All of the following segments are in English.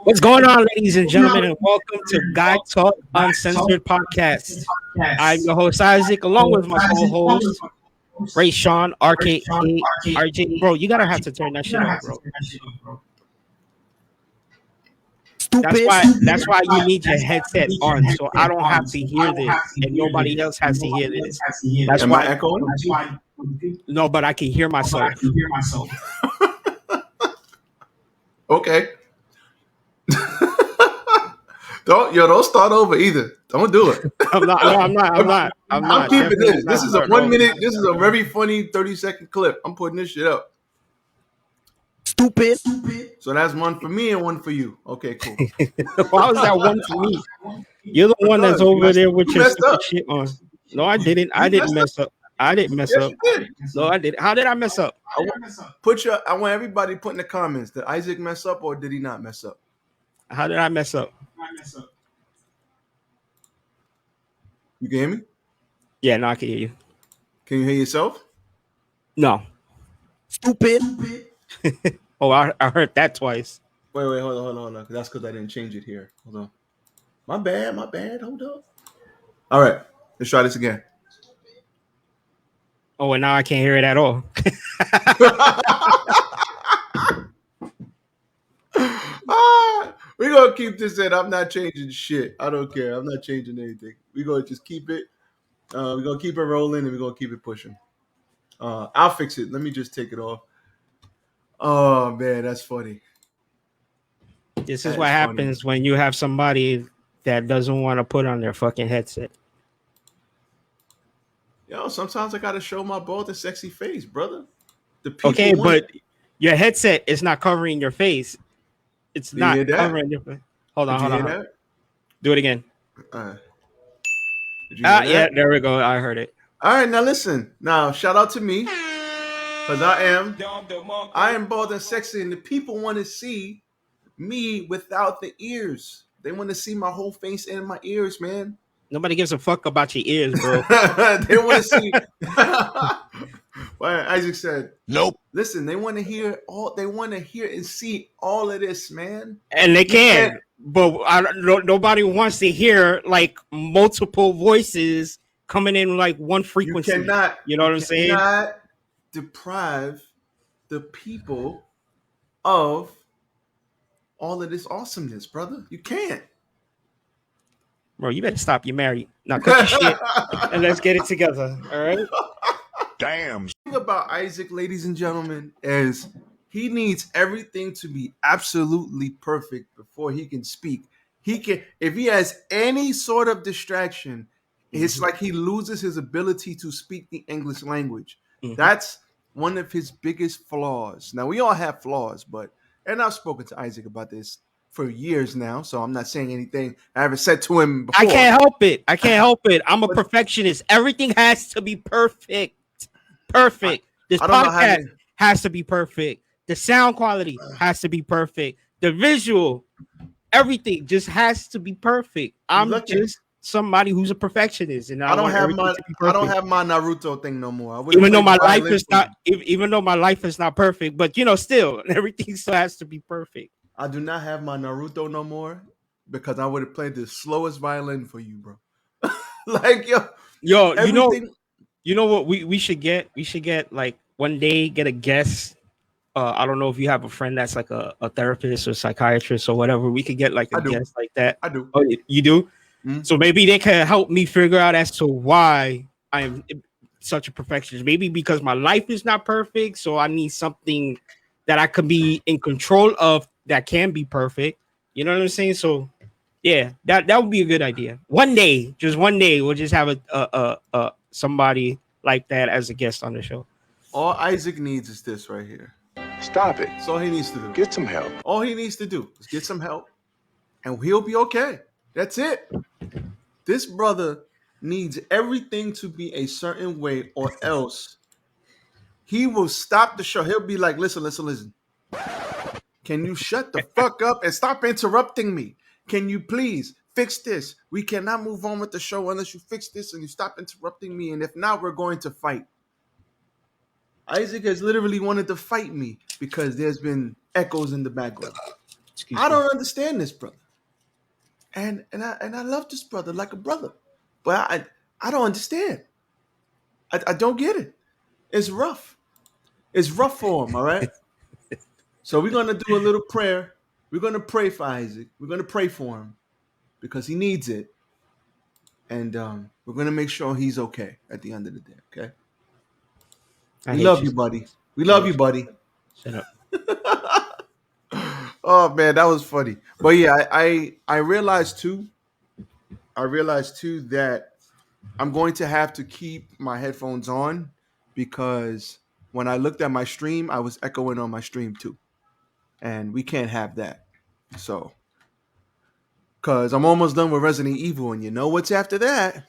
What's going on, ladies and gentlemen, and welcome to Guy Talk Uncensored Podcast. I'm your host Isaac, along with my co-host Ray Sean, RKA RJ. Bro, you gotta have to turn that shit off, bro. That's Stupid. why you need your headset on, so I don't have to hear this, and nobody else has to hear this. That's Am why. I echoing? No, but I can hear myself. Okay. Don't start over either. Don't do it. I'm not. No, I'm not. I'm keeping Definitely this. not This is a starting 1 over. minute. This is a very funny 30-second clip. I'm putting this shit up. Stupid. So that's one for me and one for you. Okay, cool. Why was that one for me? You're the one that's Because you over there with you your messed stupid up. shit on. No, I didn't. I didn't mess up. I didn't mess Yes, up. you did. No, I didn't. How did I mess up? I want everybody to put in the comments, did Isaac mess up or did he not mess up? How did I mess up? You can hear me? Yeah, no, I can hear you. Can you hear yourself? No. Stupid. Oh, I heard that twice. Wait, hold on. That's because I didn't change it here. Hold on. My bad. Hold up. All right, let's try this again. Oh, and now I can't hear it at all. We're gonna keep this in. I'm not changing shit. I don't care. I'm not changing anything. We're gonna just keep it. We're gonna keep it rolling and we're gonna keep it pushing. I'll fix it. Let me just take it off. Oh man, that's funny. This is That's what funny. happens when you have somebody that doesn't want to put on their fucking headset. Yo, sometimes I gotta show my bald and sexy face, brother. The people Okay, want but your headset is not covering your face. It's Did you not hear that? covering your face. Hold on, Did you hold hear on. that? Do it again. Did you hear that? Yeah, there we go. I heard it. All right, now listen. Now shout out to me, because I am bald and sexy, and the people want to see me without the ears. They want to see my whole face and my ears, man. Nobody gives a fuck about your ears, bro. They want to see. Well, Isaac said, Nope. "Listen, they want to hear all. They want to hear and see all of this, man." And they can, can't- but nobody wants to hear like multiple voices coming in like one You frequency. cannot. You know what I'm saying? Cannot deprive the people of all of this awesomeness, brother. You can't. Bro, you better stop. You're married. Now cut your shit and let's get it together. All right. Damn. The thing about Isaac, ladies and gentlemen, is he needs everything to be absolutely perfect before he can speak. He can, if he has any sort of distraction, it's like he loses his ability to speak the English language. Mhm. That's one of his biggest flaws. Now, we all have flaws, and I've spoken to Isaac about this for years now, so I'm not saying anything I haven't said to him before. I can't help it. I'm a perfectionist. Everything has to be perfect. Perfect. This I don't know how podcast you- has to be perfect. The sound quality has to be perfect. The visual, everything just has to be perfect. I'm Lucky. just somebody who's a perfectionist, and I don't want have everything my to be I don't perfect. have my Naruto thing no more. I would've Even though played my life violin is for you. not, even though my life is not perfect, but still, everything still has to be perfect. I do not have my Naruto no more because I would have played the slowest violin for you, bro. Like Yo, everything. you know what we should get? We should get like one day get a guest. I don't know if you have a friend that's like a therapist or psychiatrist or whatever. We could get like a I do. guest like that. I do. Oh, you do? Mhm. So maybe they can help me figure out as to why I am such a perfectionist. Maybe because my life is not perfect, so I need something that I could be in control of that can be perfect. You know what I'm saying? So yeah, that would be a good idea. One day, just one day, we'll just have a somebody like that as a guest on the show. All Isaac needs is this right here. Stop it. That's all he needs to do. Get some help. All he needs to do is get some help, and he'll be okay. That's it. This brother needs everything to be a certain way, or else he will stop the show. He'll be like, listen. Can you shut the fuck up and stop interrupting me? Can you please fix this? We cannot move on with the show unless you fix this and you stop interrupting me. And if not, we're going to fight. Isaac has literally wanted to fight me because there's been echoes in the background. I don't understand this brother. And I love this brother like a brother. But I don't understand. I don't get it. It's rough. It's rough for him, all right? So we're going to do a little prayer. We're going to pray for Isaac. We're going to pray for him because he needs it. And we're going to make sure he's okay at the end of the day, okay? We love you, buddy. We love you, buddy. Shut up. Oh, man, that was funny. But yeah, I realized too that I'm going to have to keep my headphones on because when I looked at my stream, I was echoing on my stream too. And we can't have that. So, because I'm almost done with Resident Evil, and you know what's after that?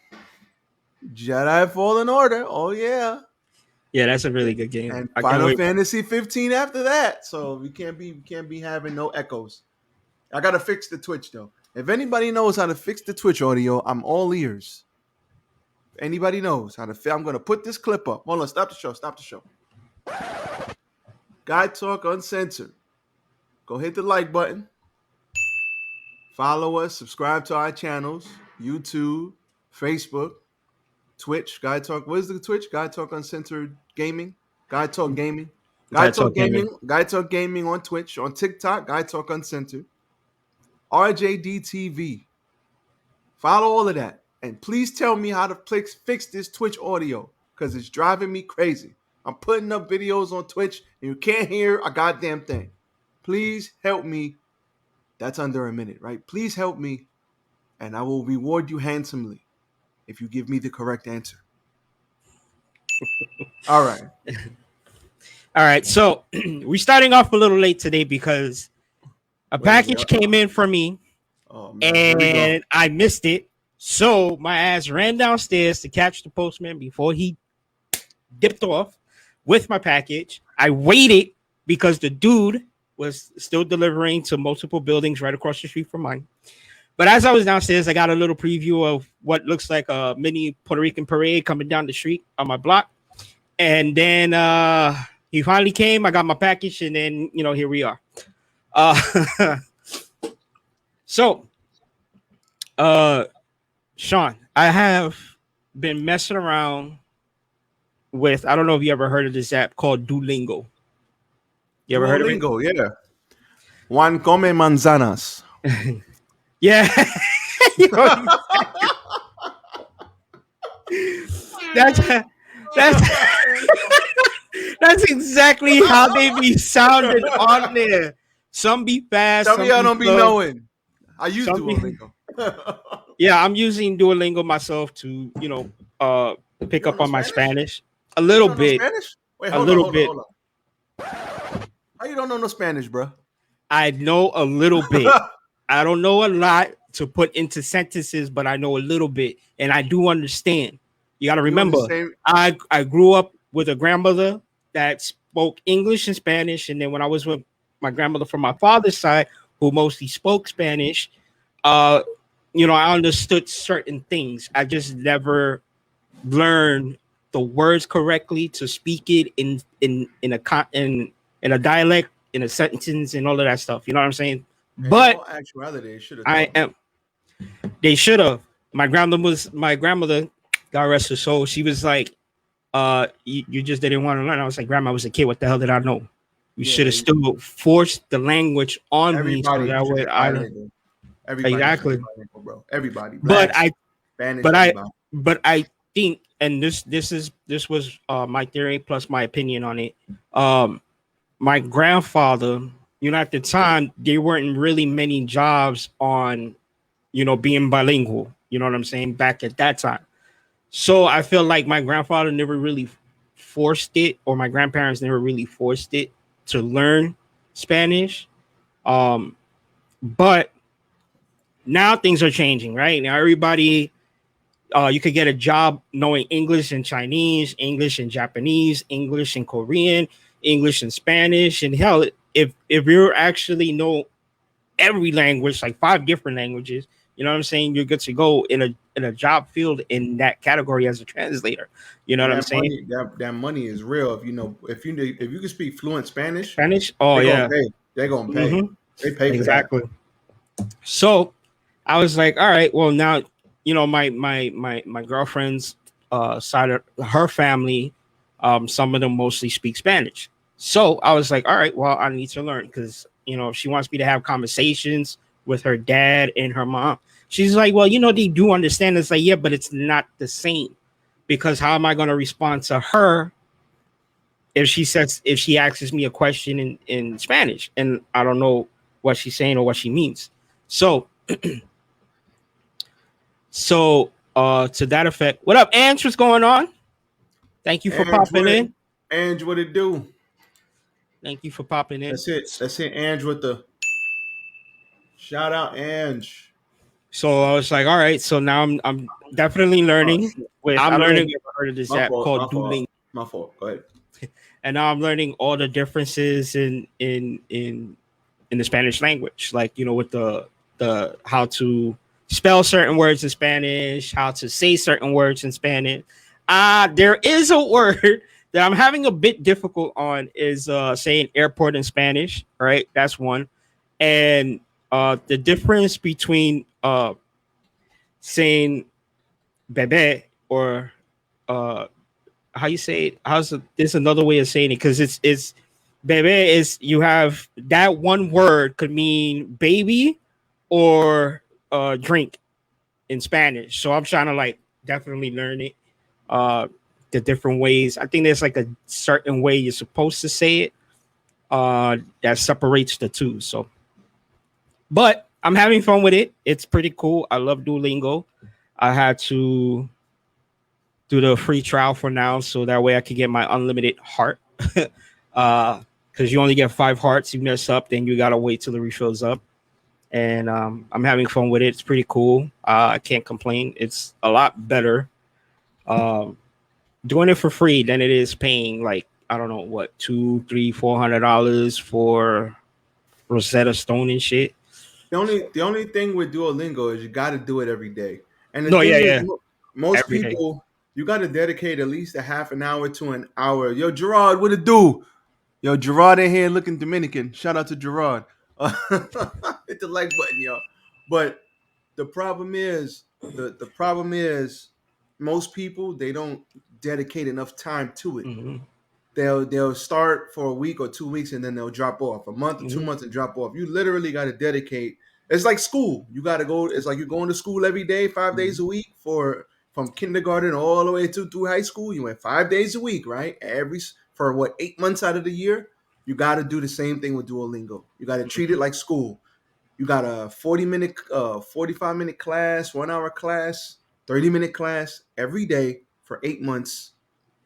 Jedi Fallen Order. Oh, yeah. Yeah, that's a really good game. And Final Fantasy 15 after that. So we can't be having no echoes. I gotta fix the Twitch though. If anybody knows how to fix the Twitch audio, I'm all ears. If anybody knows how to I'm gonna put this clip up. Hold on, stop the show. Stop the show. Guy Talk Uncensored. Go hit the like button. Follow us, subscribe to our channels, YouTube, Facebook, Twitch, Guy Talk. What is the Twitch? Guy Talk Uncensored Gaming. Guy Talk Gaming. Guy Talk Gaming. Guy Talk Gaming on Twitch. On TikTok, Guy Talk Uncensored. RJDTV. Follow all of that. And please tell me how to fix this Twitch audio because it's driving me crazy. I'm putting up videos on Twitch and you can't hear a goddamn thing. Please help me. That's under a minute, right? Please help me and I will reward you handsomely if you give me the correct answer. All right. All right. So we're starting off a little late today because a package came in for me and I missed it. So my ass ran downstairs to catch the postman before he dipped off with my package. I waited because the dude was still delivering to multiple buildings right across the street from mine. But as I was downstairs, I got a little preview of what looks like a mini Puerto Rican parade coming down the street on my block. And then he finally came. I got my package, and then, here we are. So, Sean, I have been messing around with, I don't know if you ever heard of this app called Duolingo. You ever heard of it? Duolingo, yeah. Juan come manzanas. Yeah. That's exactly how they be sounding on there. Some be fast. Some of y'all don't be knowing. I use Duolingo. Yeah, I'm using Duolingo myself to, pick up on my Spanish. A little bit. Spanish? Wait, hold on. How you don't know no Spanish, bro? I know a little bit. I don't know a lot to put into sentences, but I know a little bit, and I do understand. You got to remember, I grew up with a grandmother that spoke English and Spanish, and then when I was with my grandmother from my father's side, who mostly spoke Spanish, I understood certain things. I just never learned the words correctly to speak it in a dialect, in a sentence, and all of that stuff. You know what I'm saying? In but all actuality, they should have. My grandmother, God rest her soul, she was like, you just didn't want to learn. I was like, Grandma, I was a kid. What the hell did I know? You should have still forced the language on me. So that way exactly, bro. Everybody. But Spanish, I think, and this was my theory plus my opinion on it. My grandfather, at the time, there weren't really many jobs on, being bilingual. You know what I'm saying? Back at that time. So I feel like my grandfather never really forced it, or my grandparents never really forced it to learn Spanish. But now things are changing, right? Now everybody, you could get a job knowing English and Chinese, English and Japanese, English and Korean, English and Spanish, and hell, if you actually know every language, like 5 different languages, you know what I'm saying, you're good to go in a job field in that category as a translator. You know what I'm saying? That money is real. If you can speak fluent Spanish. Oh they're yeah, they're gonna pay. They pay for Exactly. So I was like, all right, well now, my girlfriend's side of her family, some of them mostly speak Spanish. So I was like, all right, well, I need to learn because if she wants me to have conversations with her dad and her mom. She's like, well, they do understand. It's like, yeah, but it's not the same because how am I going to respond to her if she asks me a question in Spanish and I don't know what she's saying or what she means. So to that effect, what up, Ange? What's going on? Thank you for Ange, popping in. Ange, what it do? Thank you for popping in. That's it. That's it. Ange with the shout out, Ange. So I was like, all right. So now I'm definitely Oh learning shit. with. I'm I don't know if learning. you ever heard of this My app fault. called My Duolingo, fault. My fault. Go ahead. and now I'm learning all the differences in the Spanish language, like with the how to spell certain words in Spanish, how to say certain words in Spanish. There is a word that I'm having a bit difficult on is saying airport in Spanish, right? That's one. And the difference between saying bebe or uh how you say it, there's another way of saying it because it's bebe is you have that one word could mean baby or drink in Spanish. So I'm trying to like definitely learn it. Uh the different ways. I think there's like a certain way you're supposed to say it that separates the two. So but I'm having fun with it. It's pretty cool. I love Duolingo. I had to do the free trial for now so that way I could get my unlimited heart. Because you only get 5 hearts. You mess up, then you gotta wait till the refills up. And I'm having fun with it. It's pretty cool. I can't complain. It's a lot better um, doing it for free than it is paying like I don't know what $200, $300, $400 for Rosetta Stone and shit. The only thing with Duolingo is you got to do it every day. And the No, yeah, thing is, yeah, most every day. people you got to dedicate at least a half an hour to an hour. Yo, Gerard, what it do? Yo, Gerard in here looking Dominican. Shout out to Gerard. Hit the like button, yo. But the problem is the problem is most people they don't dedicate enough time to it. Hmm. They'll start for a week or 2 weeks and then they'll drop off. A month or 2 Hmm. months and drop off. You literally got to dedicate. It's like school. You got to go. It's like you're going to school every day, 5 days a week for from kindergarten all the way to through high school. You went 5 days a week, right? For what 8 months out of the year. You got to do the same thing with Duolingo. You got to treat it like school. You got a 40-minute, 45-minute class, 1 hour class, 30-minute class every day for 8 months.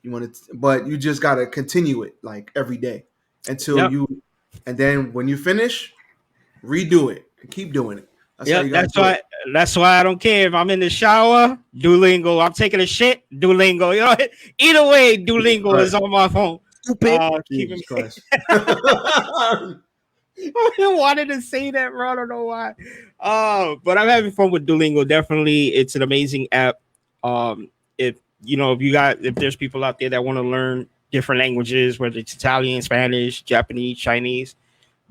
You want to, but you just got to continue it like every day until Yep. you, and then when you finish, redo it and keep doing it. That's how Yep, you got to do it. that's why I don't care if I'm in the shower, Duolingo. I'm taking a shit, Duolingo. Either way, Duolingo Right. is on my phone. Stupid. Jesus Keeping Christ. I wanted to say that, bro. I don't know why. But I'm having fun with Duolingo. Definitely, it's an amazing app. If there's people out there that want to learn different languages, whether it's Italian, Spanish, Japanese, Chinese,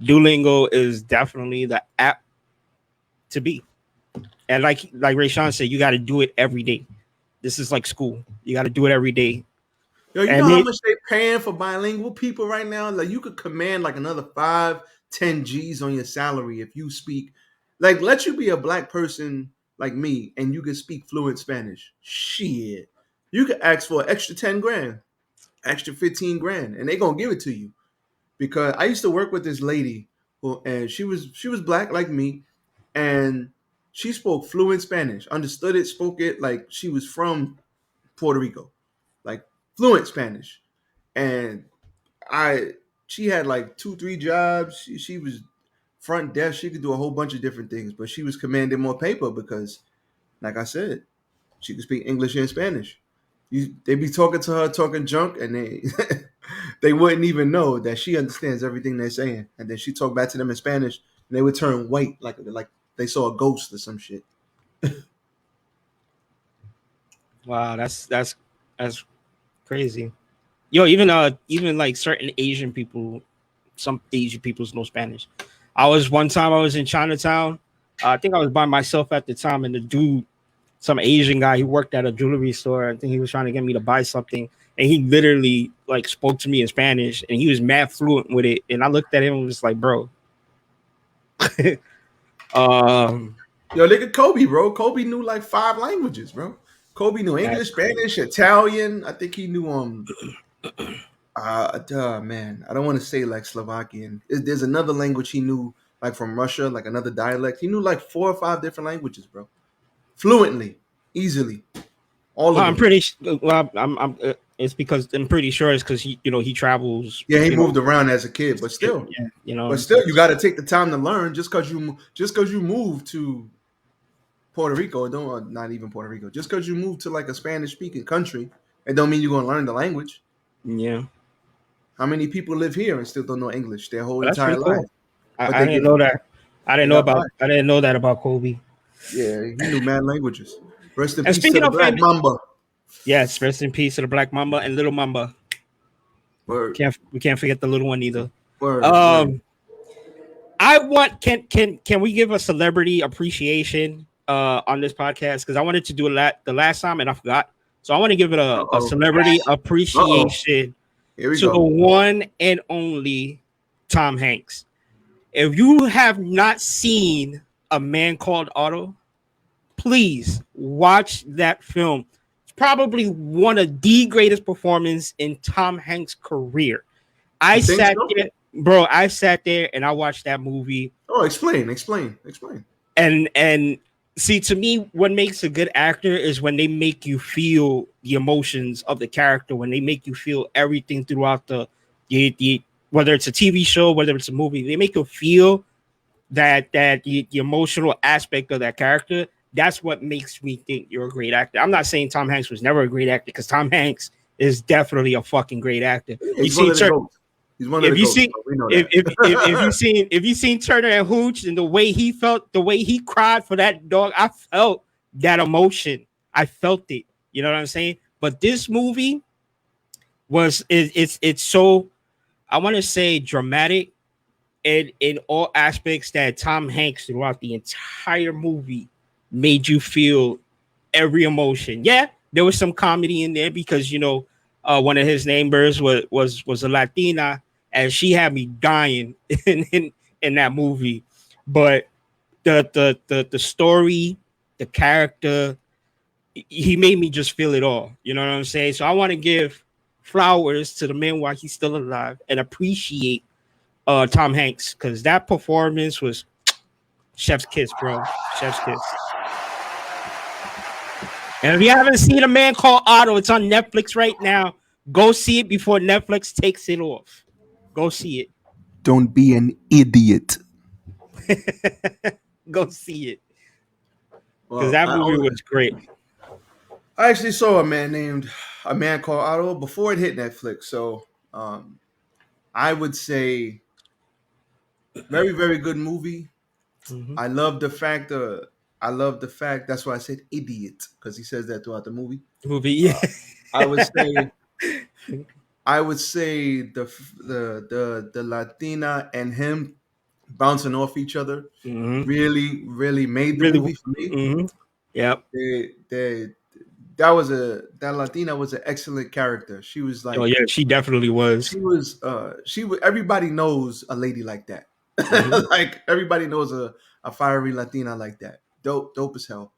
Duolingo is definitely the app to be. And like Ray Sean said, you got to do it every day. This is like school. You got to do it every day. Yo, you know And how it, much they paying for bilingual people right now? Like you could command like another 5, 10 G's on your salary if you speak. Like let you be a black person like me and you can speak fluent Spanish. Shit. You could ask for an extra 10 grand, extra 15 grand, and they gonna give it to you. Because I used to work with this lady who and she was black like me, and she spoke fluent Spanish, understood it, spoke it like she was from Puerto Rico, like fluent Spanish. And I she had like 2, 3 jobs. She was front desk. She could do a whole bunch of different things, but she was commanding more paper because, like I said, she could speak English and Spanish. They be talking to her, talking junk, and they they wouldn't even know that she understands everything they're saying. And then she talked back to them in Spanish, and they would turn white like they saw a ghost or some shit. wow, that's crazy. Yo, even like certain Asian people, some Asian peoples know Spanish. One time I was in Chinatown. I think I was by myself at the time, and the dude, some Asian guy, he worked at a jewelry store. I think he was trying to get me to buy something, and he literally like spoke to me in Spanish, and he was mad fluent with it. And I looked at him and was like, "Bro, Yo, look at Kobe, bro. Kobe knew like 5 languages, bro. Kobe knew English, Spanish, Italian. I think he knew man, I don't want to say like Slovakian. There's another language he knew, like from Russia, like another dialect. He knew like 4 or 5 different languages, bro, fluently, easily, all of I'm them. pretty. Well, it's because I'm pretty sure it's because he travels. Yeah, he moved around as a kid, but still, you got to take the time to learn. Just because you move to Puerto Rico, don't not even Puerto Rico. Just because you move to like a Spanish speaking country, it don't mean you're gonna learn the language. Yeah, How many people live here and still don't know English their whole that's entire pretty life? cool. But I they didn't get know that. they got by. I didn't know that about Kobe. Yeah, he knew mad languages. Rest in And peace to speaking the of Black him, Mamba. yes, rest in peace to the Black Mamba and Little Mamba. Word, We can't forget the little one either. word. I want can we give a celebrity appreciation on this podcast, because I wanted to do the last time and I forgot. So I want to give it a Uh-oh. celebrity appreciation Here we to the go. one and only Tom Hanks. If you have not seen A Man Called Otto, please watch that film. It's probably one of the greatest performances in Tom Hanks' career. I think sat so? there, bro. I sat there and I watched that movie. Oh, explain. And see, to me, what makes a good actor is when they make you feel the emotions of the character, when they make you feel everything throughout the whether it's a TV show, whether it's a movie, they make you feel that the emotional aspect of that character. That's what makes me think you're a great actor. I'm not saying Tom Hanks was never a great actor, because Tom Hanks is definitely a fucking great actor. He's one of the goats. He's one of the goats. We know that. If you seen Turner and Hooch and the way he felt, the way he cried for that dog, I felt that emotion. I felt it. You know what I'm saying? But this movie it's so, I want to say, dramatic in all aspects, that Tom Hanks throughout the entire movie made you feel every emotion. Yeah, there was some comedy in there because one of his neighbors was a Latina, and she had me dying in that movie. But the story, the character, he made me just feel it all. You know what I'm saying? So I want to give flowers to the man while he's still alive and appreciate Tom Hanks, because that performance was chef's kiss, bro. Chef's kiss. And if you haven't seen A Man Called Otto, it's on Netflix right now. Go see it before Netflix takes it off. Go see it. Don't be an idiot. Go see it. Well, Because that movie was great. I actually saw A Man Called Otto before it hit Netflix. So I would say very, very good movie. Mm-hmm. I love the fact that's why I said idiot, because he says that throughout the movie. Yeah. I would say the Latina and him bouncing off each other really, really made the movie for me. Mm-hmm. Yep. That Latina was an excellent character. She was like, oh yeah, she definitely was. She was. Everybody knows a lady like that. Like everybody knows a fiery Latina like that. Dope as hell.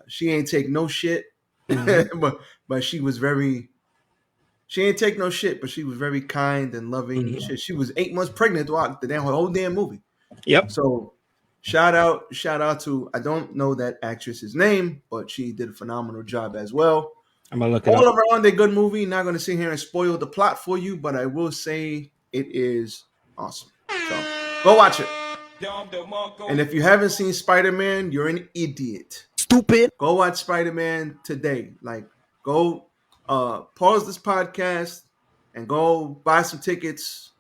She ain't take no shit, but she was very. She ain't take no shit, but she was very kind and loving. She was 8 months pregnant throughout the whole damn movie. Yep. So shout out to, I don't know that actress's name, but she did a phenomenal job as well. I'm gonna look it All up. around a good movie. Not gonna sit here and spoil the plot for you, but I will say it is awesome. So go watch it. And if you haven't seen Spider-Man, you're an idiot. Stupid. Go watch Spider-Man today. Like, go pause this podcast and go buy some tickets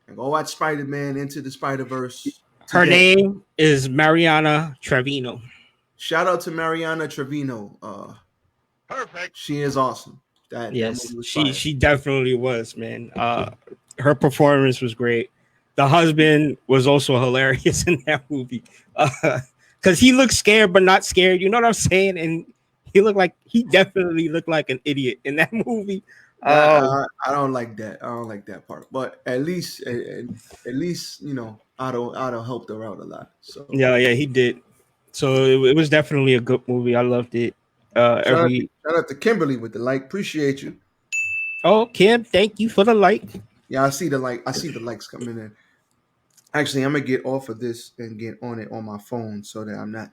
and go watch Spider-Man Into the Spider-Verse. Her name is Mariana Trevino. Shout out to Mariana Trevino. Perfect. She is awesome. Yes, she definitely was, man. Her performance was great. the husband was also hilarious in that movie. Because he looked scared, but not scared. You know what I'm saying? And he definitely looked like an idiot in that movie. That Um, I don't like that. I don't like that part. But at least Otto helped her out a lot. So yeah, he did. So it was definitely a good movie. I loved it. Every shout out to Kimberly with the like. Appreciate you. Oh, Kim, thank you for the like. Yeah, I see the like. I see the likes coming in. Actually, I'm gonna get off of this and get on it on my phone so that I'm not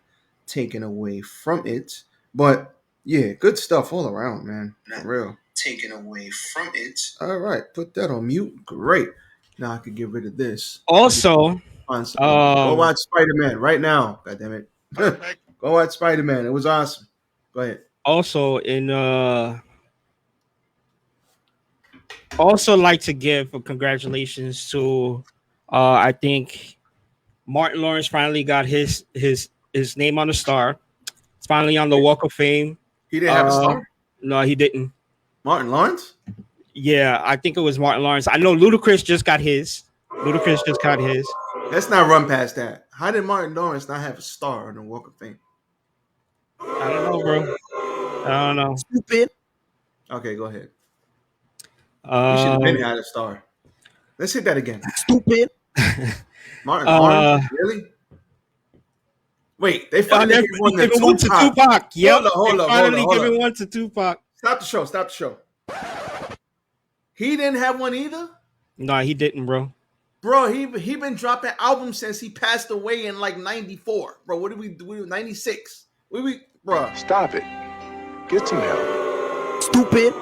taken away from it. But yeah, good stuff all around, man. For real. Taken away from it. All right, put that on mute. Great. Now I could get rid of this. Also, Find something to do. Go um, watch Spider Man right now. God damn it. Go watch Spider Man. It was awesome. Go ahead. also in also like to give a congratulations to I think Martin Lawrence finally got his name on the star. It's finally on the Walk of Fame. He didn't have a Uh star? no, he didn't. Martin Lawrence? Yeah, I think it was Martin Lawrence. I know Ludacris just got his. Ludacris just got his. Let's not run past that. How did Martin Lawrence not have a star on the Walk of Fame? I don't know, bro. I don't know. Stupid. Okay, go ahead. He should have been Um, had a star. Let's hit that again. Stupid. Martin Lawrence? uh, Really? Wait, they finally they're gave one to giving one to Tupac. Tupac. Yep, Hold they're up. finally giving one to Tupac. Stop the show. Stop the show. He didn't have one either? No, he didn't, bro. Bro, he been dropping albums since he passed away in like 94. Bro, what did we do? 96. Bro. Stop it. Get some help. Stupid.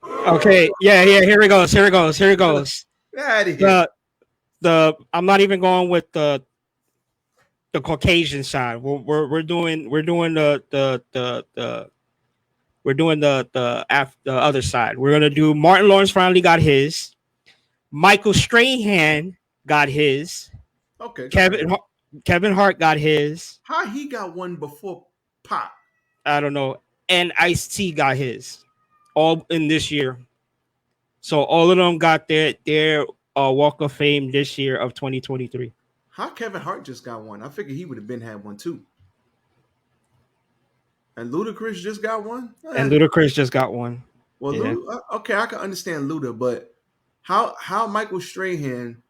Okay, yeah. Here it goes. Get out of here. I'm not even going with the Caucasian side. We're doing the other side. We're gonna do Martin Lawrence finally got his. Michael Strahan got his. Okay. Kevin Hart got his. How he got one before Pop? I don't know. And Ice-T got his. All in this year. So all of them got their Walk of Fame this year of 2023. How Kevin Hart just got one? I figured he would have had one too. And Ludacris just got one? And Ludacris just got one. Well, Yeah. okay, I can understand Luda, but how Michael Strahan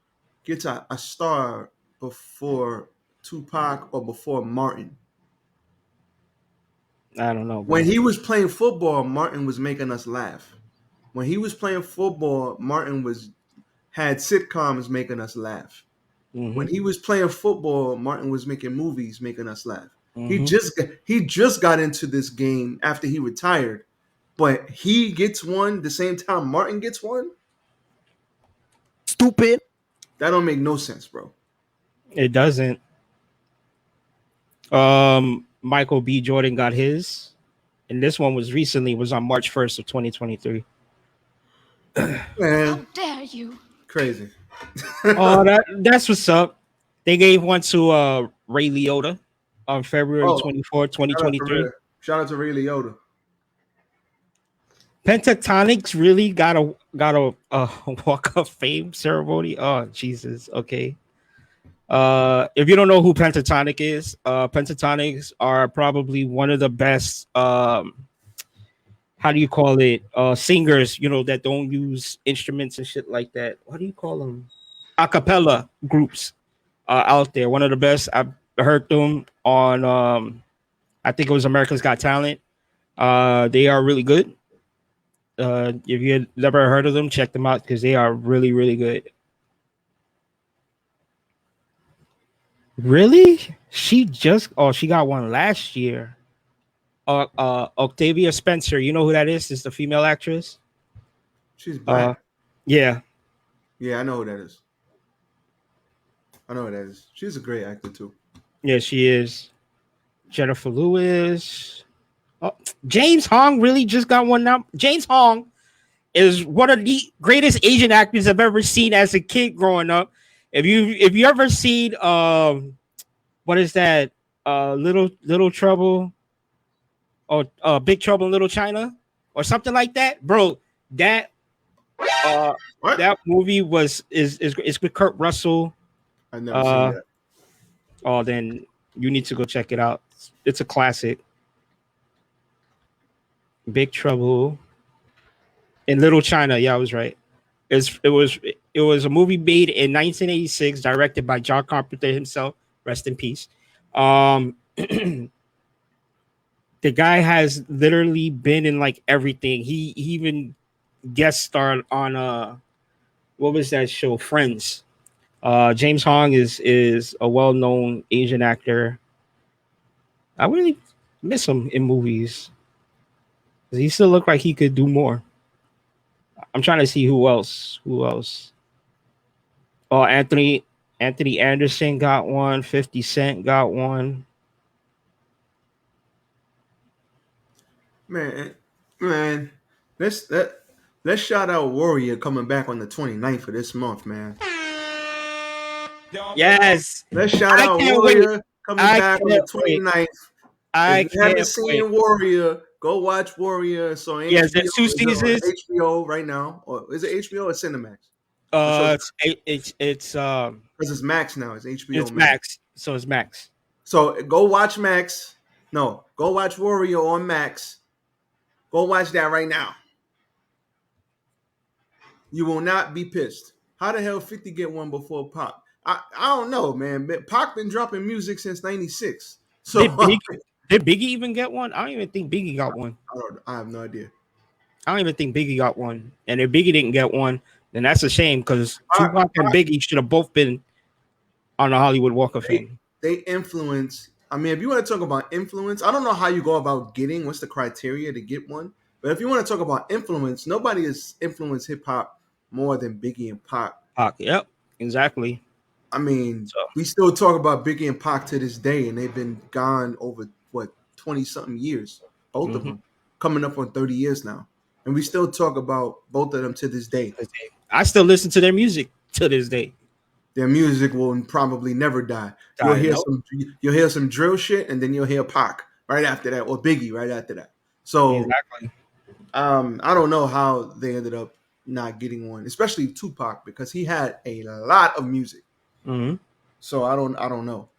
gets a star before Tupac or before Martin? I don't know. Bro. When he was playing football, Martin was making us laugh. When he was playing football, Martin had sitcoms making us laugh. Mm-hmm. When he was playing football, Martin was making movies making us laugh. Mm-hmm. He just got into this game after he retired, but he gets one the same time Martin gets one. Stupid. That don't make no sense, bro. It doesn't. Michael B. Jordan got his, and this one was on March 1st of 2023. Man, How dare you? crazy. Oh, that's what's up. They gave one to Ray Liotta on February 24th, 2023. Shout out to Ray Liotta. Pentatonics really got a Walk of Fame ceremony. Oh Jesus. Okay. If you don't know who Pentatonic is, Pentatonics are probably one of the best how do you call it? Singers, that don't use instruments and shit like that. What do you call them? A cappella groups out there. One of the best. I've heard them on I think it was America's Got Talent. They are really good. If you had never heard of them, check them out because they are really, really good. Really? She got one last year. Octavia Spencer, you know who that is? Is the female actress? She's black. Yeah. Yeah, I know who that is. She's a great actor too. Yeah, she is. Jennifer Lewis. Oh, James Hong really just got one now. James Hong is one of the greatest Asian actors I've ever seen as a kid growing up. If you ever seen what is that? Little Trouble or Big Trouble in Little China or something like that, bro. That Uh, What? that movie is with Kurt Russell. I've never seen Uh, that. oh, then you need to go check it out. It's a classic. Big Trouble in Little China. Yeah, I was right. It was a movie made in 1986, directed by John Carpenter himself. Rest in peace. Um, the guy has literally been in like everything. He even guest starred on what was that show? Friends. James Hong is a well known Asian actor. I really miss him in movies. He still look like he could do more. I'm trying to see who else. Who else? Oh, Anthony Anderson got one. 50 Cent got one. Man, man, let's shout out Warrior coming back on the 29th of this month, man. Yes, Let's shout I out can't wait. Warrior coming I back on the can't wait. 29th. If I you haven't can't wait. seen Warrior, go watch Warrior. So Yes, HBO there's two is it on seasons. HBO right now, or is it HBO or Cinemax? It's Because it's Max now. It's HBO it's Max. Max. So it's Max. So go watch Max. No, go watch Warrior on Max. Go watch that right now. You will not be pissed. How the hell 50 get one before Pop? I don't know, man. Pac been dropping music since '96. So Did Big did Biggie even get one? I don't even think Biggie got one. I have no idea. I don't even think Biggie got one. And if Biggie didn't get one, then that's a shame because Pac- Tupac and Biggie should have both been on the Hollywood Walk of Fame. They influence. I mean, if you want to talk about influence, I don't know how you go about getting. What's the criteria to get one? But if you want to talk about influence, nobody has influenced hip hop more than Biggie and Pac. Pac, yep, exactly. I mean, So we still talk about Biggie and Pac to this day, and they've been gone over what 20 something years, both of them, coming up on 30 years now, and we still talk about both of them to this day. I still listen to their music to this day. Their music will probably never die. You'll hear some drill shit, and then you'll hear Pac right after that, or Biggie right after that. So Exactly. I don't know how they ended up not getting one, especially Tupac, because he had a lot of music. Mm-hmm. So I don't know.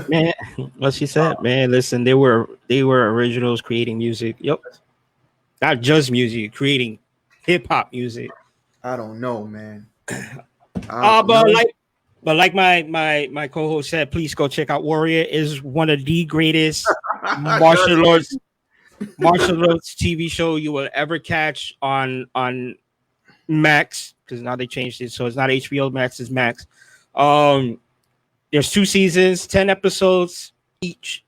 Man, what she said, man. Listen, they were originals creating music. Yep, not just music, creating hip hop music. I don't know, man. But like my co-host said, please go check out Warrior. Is one of the greatest martial arts TV show you will ever catch on Max, because now they changed it, so it's not HBO Max, it's Max. There's 2 seasons, 10 episodes each.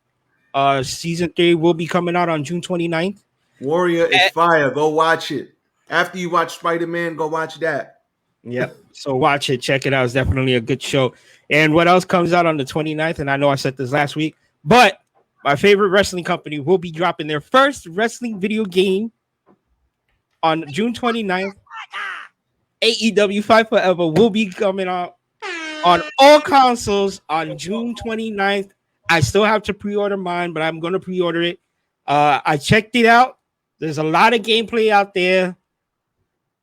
Season 3 will be coming out on June 29th. Warrior is fire. Go watch it. After you watch Spider-Man, go watch that. Yep. So watch it, check it out. It's definitely a good show. And what else comes out on the 29th? And I know I said this last week, but my favorite wrestling company will be dropping their first wrestling video game on June 29th. AEW Fight Forever will be coming out on all consoles on June 29th. I still have to pre-order mine, but I'm going to pre-order it. I checked it out. There's a lot of gameplay out there,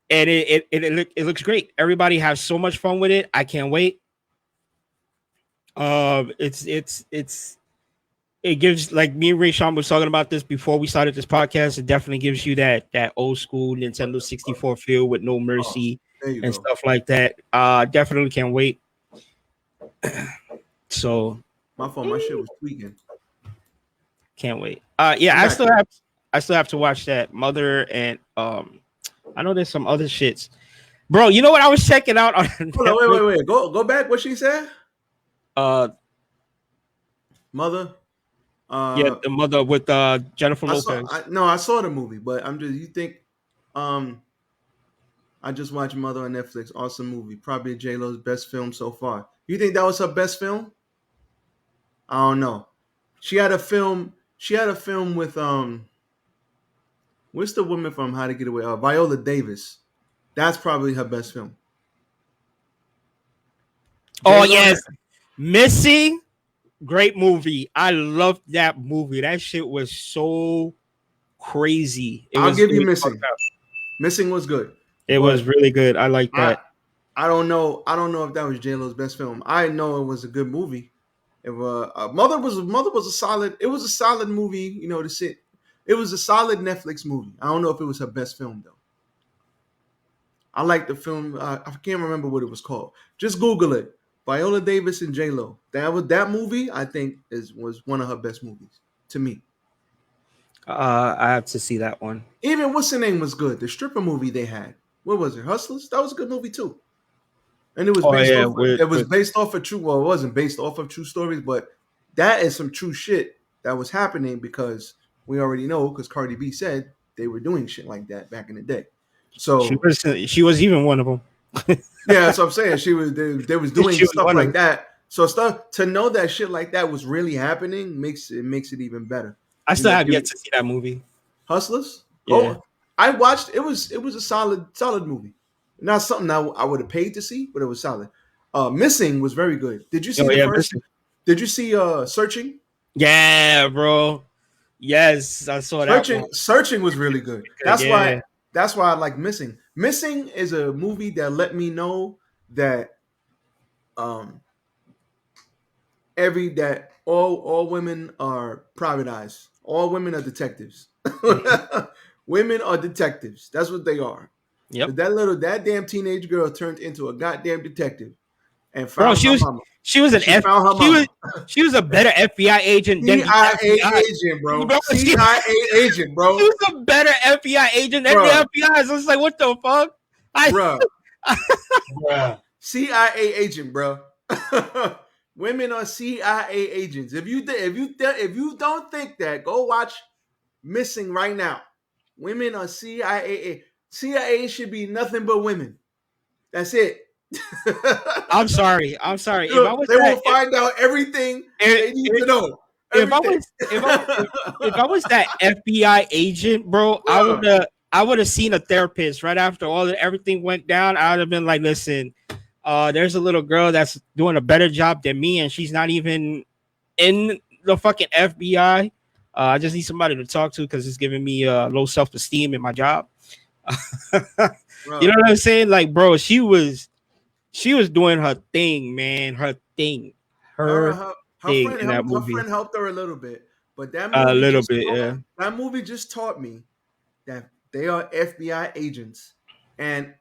and it looks great. Everybody has so much fun with it. I can't wait. It gives, like me and Ray Sean was talking about this before we started this podcast. It definitely gives you that old school Nintendo 64 feel with No Mercy and stuff like that. Definitely can't wait. So my phone, my shit was tweaking. Can't wait. Yeah, I still have to watch that Mother, and I know there's some other shits. Bro, you know what I was checking out on wait. Go back. What she said? Mother. Yeah, the Mother with Jennifer Lopez. I saw the movie, but you think I just watched Mother on Netflix. Awesome movie. Probably J-Lo's best film so far. You think that was her best film? I don't know. She had a film with what's the woman from How to Get Away? Viola Davis. That's probably her best film. Oh yes, Missy. Great movie. I loved that movie. That shit was so crazy. I'll give you Missy. Missing was good. It was But really good. I like I that. I don't know. I don't know if that was J-Lo's best film. I know it was a good movie. If Mother was a solid. It was a solid movie. To sit. It was a solid Netflix movie. I don't know if it was her best film though. I like the film. I can't remember what it was called. Just Google it. Viola Davis and J-Lo. That movie. I think was one of her best movies to me. I have to see that one. Even what's the name was good. The stripper movie they had. What was it? Hustlers. That was a good movie too. And it was Oh based yeah, off. It was based off of true. Well, it wasn't based off of true stories, but that is some true shit that was happening because we already know because Cardi B said they were doing shit like that back in the day. So she was even one of them. yeah, that's what I'm saying. They was doing She was stuff one of like that. So stuff to know that shit like that was really happening makes it even better. I still have yet to see that movie. Hustlers. Yeah. Oh, I watched. It was a solid movie. Not something I would have paid to see, but it was solid. Missing was very good. Did you see the first? Missing. Did you see Searching? Yeah, bro. Yes, I saw that one. Searching was really good. That's why I like Missing. Missing is a movie that let me know that that all women are private eyes. All women are detectives. Women are detectives. That's what they are. Yep. That damn teenage girl turned into a goddamn detective and Bro, found her mama. She was she was a better FBI agent than CIA agent, bro. CIA agent, bro. She was a better FBI agent than the FBI. So it's like, what the fuck? Bruh. CIA agent, bro. Women are CIA agents. If you don't think that, go watch Missing right now. Women are CIA. CIA should be nothing but women. That's it. I'm sorry. They will find out everything they need to know. If I was that FBI agent, bro, I would have seen a therapist right after everything went down. I would have been like, listen, there's a little girl that's doing a better job than me, and she's not even in the fucking FBI. I just need somebody to talk to because it's giving me low self-esteem in my job. You know what I'm saying? Like, bro, she was doing her thing, man. Her thing. Her thing in that movie. Her friend helped her a little bit, but that movie that movie just taught me that they are FBI agents, and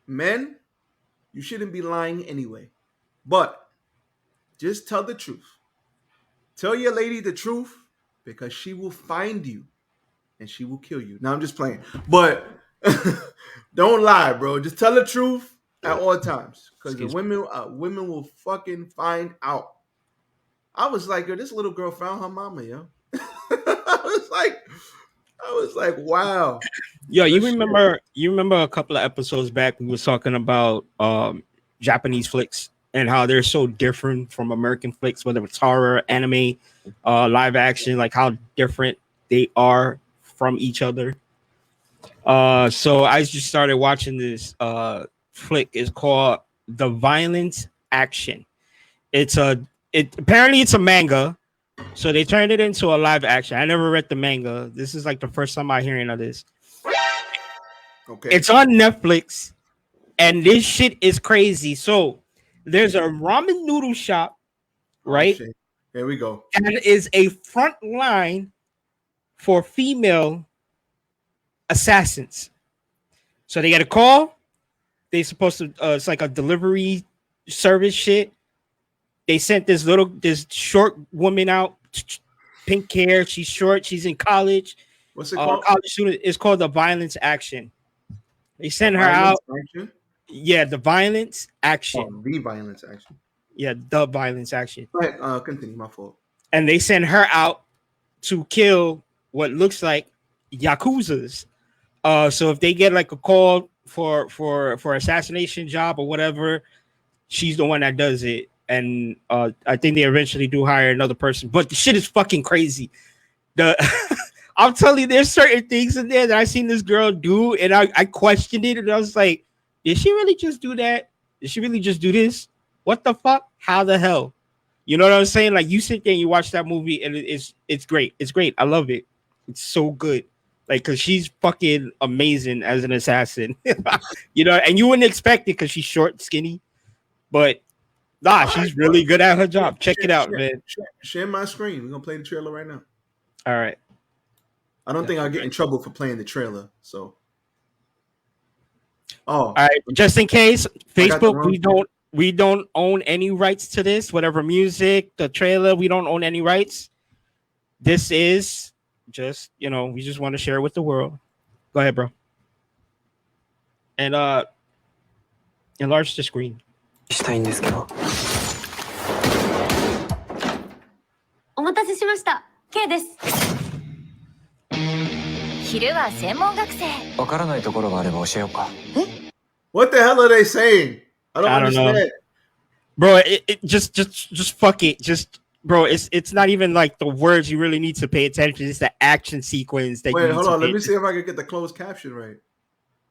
men, you shouldn't be lying anyway. But just tell the truth. Tell your lady the truth because she will find you and she will kill you. Now I'm just playing, but don't lie, bro. Just tell the truth at all times because the women will fucking find out. I was like, yo, this little girl found her mama, yo. I was like, wow. Yo, you remember a couple of episodes back we was talking about Japanese flicks and how they're so different from American flicks, whether it's horror, anime, live action, like how different they are from each other. So I just started watching this flick. It's called The Violence Action. Apparently it's a manga, so they turned it into a live action. I never read the manga. This is like the first time I'm hearing of this. Okay. It's on Netflix, and this shit is crazy. So there's a ramen noodle shop, right? Oh, here we go. And it is a front line for female assassins. So they get a call. They supposed to it's like a delivery service shit. They sent this short woman out, pink hair. She's short. She's in college. What's it called? College student. It's called The Violence Action. They sent her out. Action? Yeah, The Violence Action. Oh, The Violence Action. Yeah, The Violence Action. Right, continue. My fault. And they send her out to kill what looks like Yakuzas. So if they get like a call for assassination job or whatever, she's the one that does it. And I think they eventually do hire another person. But the shit is fucking crazy. I'm telling you, there's certain things in there that I seen this girl do, and I questioned it, and I was like, did she really just do that? Did she really just do this? What the fuck? How the hell? You know what I'm saying? Like, you sit there and you watch that movie, and it's great. It's great. I love it. It's so good. like because she's fucking amazing as an assassin. You know, and you wouldn't expect it because she's short, skinny, but nah, she's really good at her job. Check it out, man. Share my screen. We're gonna play the trailer right now. All right. I don't think I'll get in trouble for playing the trailer. So, all right. Just in case, Facebook, wrong we don't own any rights to this. Whatever music, the trailer, we don't own any rights. This is just, you know, we just want to share it with the world. Go ahead, bro. And enlarge the screen. したいんですけど。お待たせしました。K です。昼は専門学生。わからないところがあれば教えようか。What the hell are they saying? I don't understand. Know. Bro, it just fuck it. Just bro, it's not even like the words you really need to pay attention. It's the action sequence that. Wait, you hold on. Let me see if I can get the closed caption right.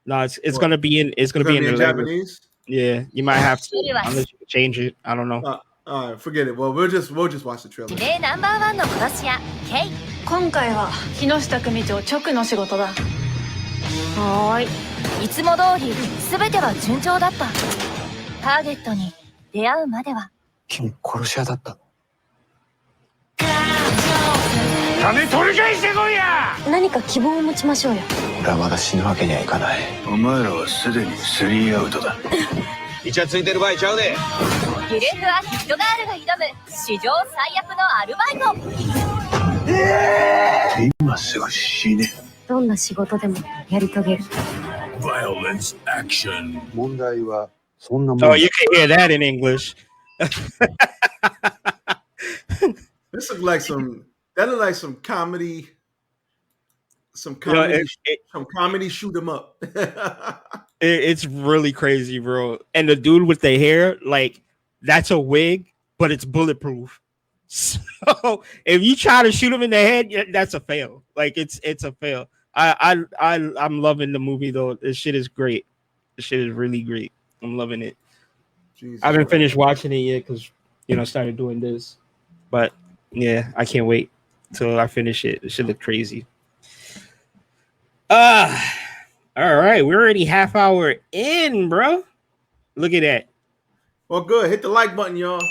No, it's gonna be in Japanese. Yeah, you might have to unless you can change it. I don't know. All right, forget it. Well, we'll just watch the trailer. でナンバー1の殺し屋 K。今回は木下組長直の仕事だ。はーい。いつも通り全ては順調だった。ターゲットに出会うまでは。君殺し屋だった。金取り返してこいや。何か希望を持ちましょうよ。俺はまだ死ぬわけにはいかない。お前らはすでに3アウトだ。イチャついてる場合ちゃうで。グループはヒットガールが挑む史上最悪のアルバイト。今すぐ死ね。どんな仕事でもやり遂げる。Violence action。問題はそんなもん。Oh, you can hear that in English. This look like some comedy. Some comedy shoot 'em up. It's really crazy, bro. And the dude with the hair, like that's a wig, but it's bulletproof. So if you try to shoot him in the head, that's a fail. Like it's a fail. I'm loving the movie though. This shit is great. This shit is really great. I'm loving it. Jesus, I haven't finished watching it yet because started doing this, but yeah, I can't wait till I finish it. It should look crazy. All right, we're already half hour in, bro. Look at that. Well, good. Hit the like button, y'all.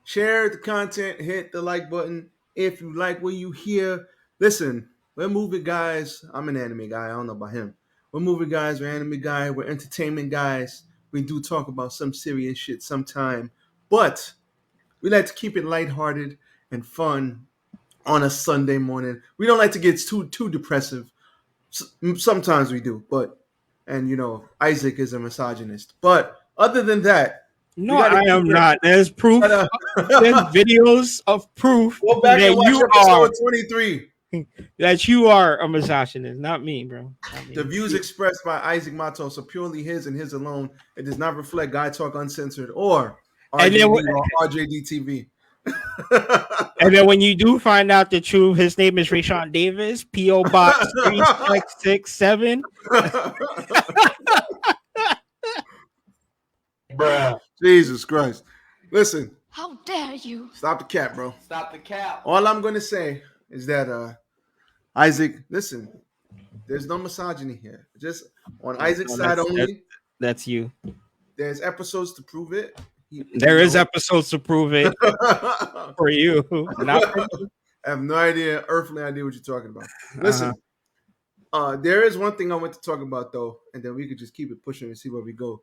Share the content. Hit the like button if you like what you hear. Listen, we're movie guys. I'm an anime guy. I don't know about him. We're movie guys. We're anime guys. We're entertainment guys. We do talk about some serious shit sometime, but we like to keep it lighthearted and fun on a Sunday morning. We don't like to get too depressive. Sometimes we do, and Isaac is a misogynist. But other than that, no, I am not. There's proof. There's videos of proof go back that and watch you episode are 23. That you are a misogynist, not me, bro. Not me. The views expressed by Isaac Matos are purely his and his alone. It does not reflect Guy Talk Uncensored or RJD TV. And then when you do find out the truth, his name is Rayshawn Davis, P.O. Box 3667. Bruh. Jesus Christ. Listen. How dare you? Stop the cap, bro. Stop the cap. All I'm going to say is that, Isaac, listen, there's no misogyny here. Just on Isaac's side only. That's you. There's episodes to prove it. There is episodes to prove it for you. Not for me. I have no earthly idea what you're talking about. Listen, there is one thing I want to talk about though, and then we could just keep it pushing and see where we go.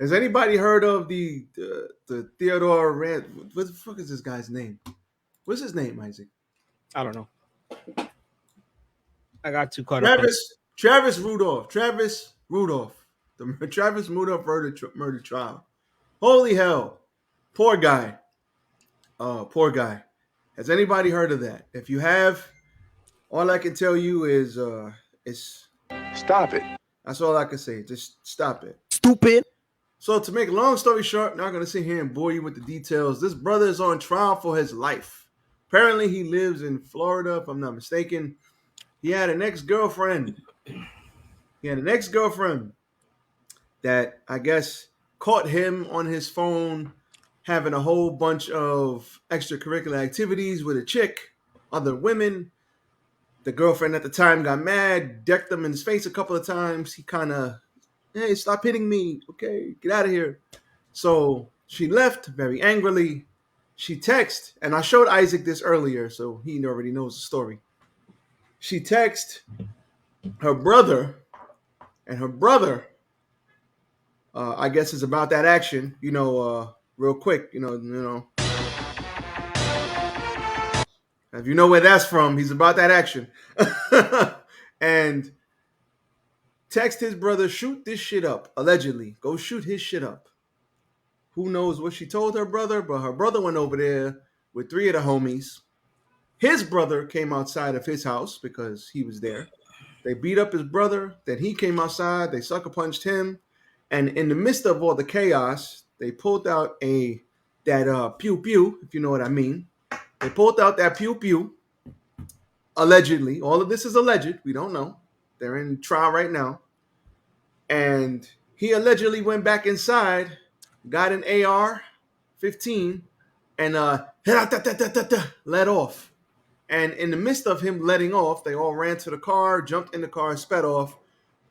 Has anybody heard of the Theodore Rand? What the fuck is this guy's name? What's his name, Isaac? I don't know. I got too caught up. Travis Rudolph. The Travis Rudolph murder trial. Holy hell. Poor guy. Poor guy. Has anybody heard of that? If you have, all I can tell you is Stop it. That's all I can say. Just stop it. Stupid. So to make a long story short, not gonna sit here and bore you with the details. This brother is on trial for his life. Apparently he lives in Florida, if I'm not mistaken. He had an ex-girlfriend. That I guess caught him on his phone having a whole bunch of extracurricular activities with a chick, other women. The girlfriend at the time got mad, decked him in his face a couple of times. He kind of, hey, stop hitting me. Okay, get out of here. So she left very angrily. She texted, and I showed Isaac this earlier, so he already knows the story. She texted her brother, and her brother, I guess, is about that action. Real quick. If you know where that's from, he's about that action. And text his brother, shoot this shit up, allegedly. Go shoot his shit up. Who knows what she told her brother, but her brother went over there with 3 of the homies. His brother came outside of his house because he was there. They beat up his brother. Then he came outside. They sucker punched him. And in the midst of all the chaos, they pulled out that pew pew, if you know what I mean. They pulled out that pew pew, allegedly. All of this is alleged. We don't know. They're in trial right now. And he allegedly went back inside, got an AR-15, and let off. And in the midst of him letting off, they all ran to the car, jumped in the car, and sped off.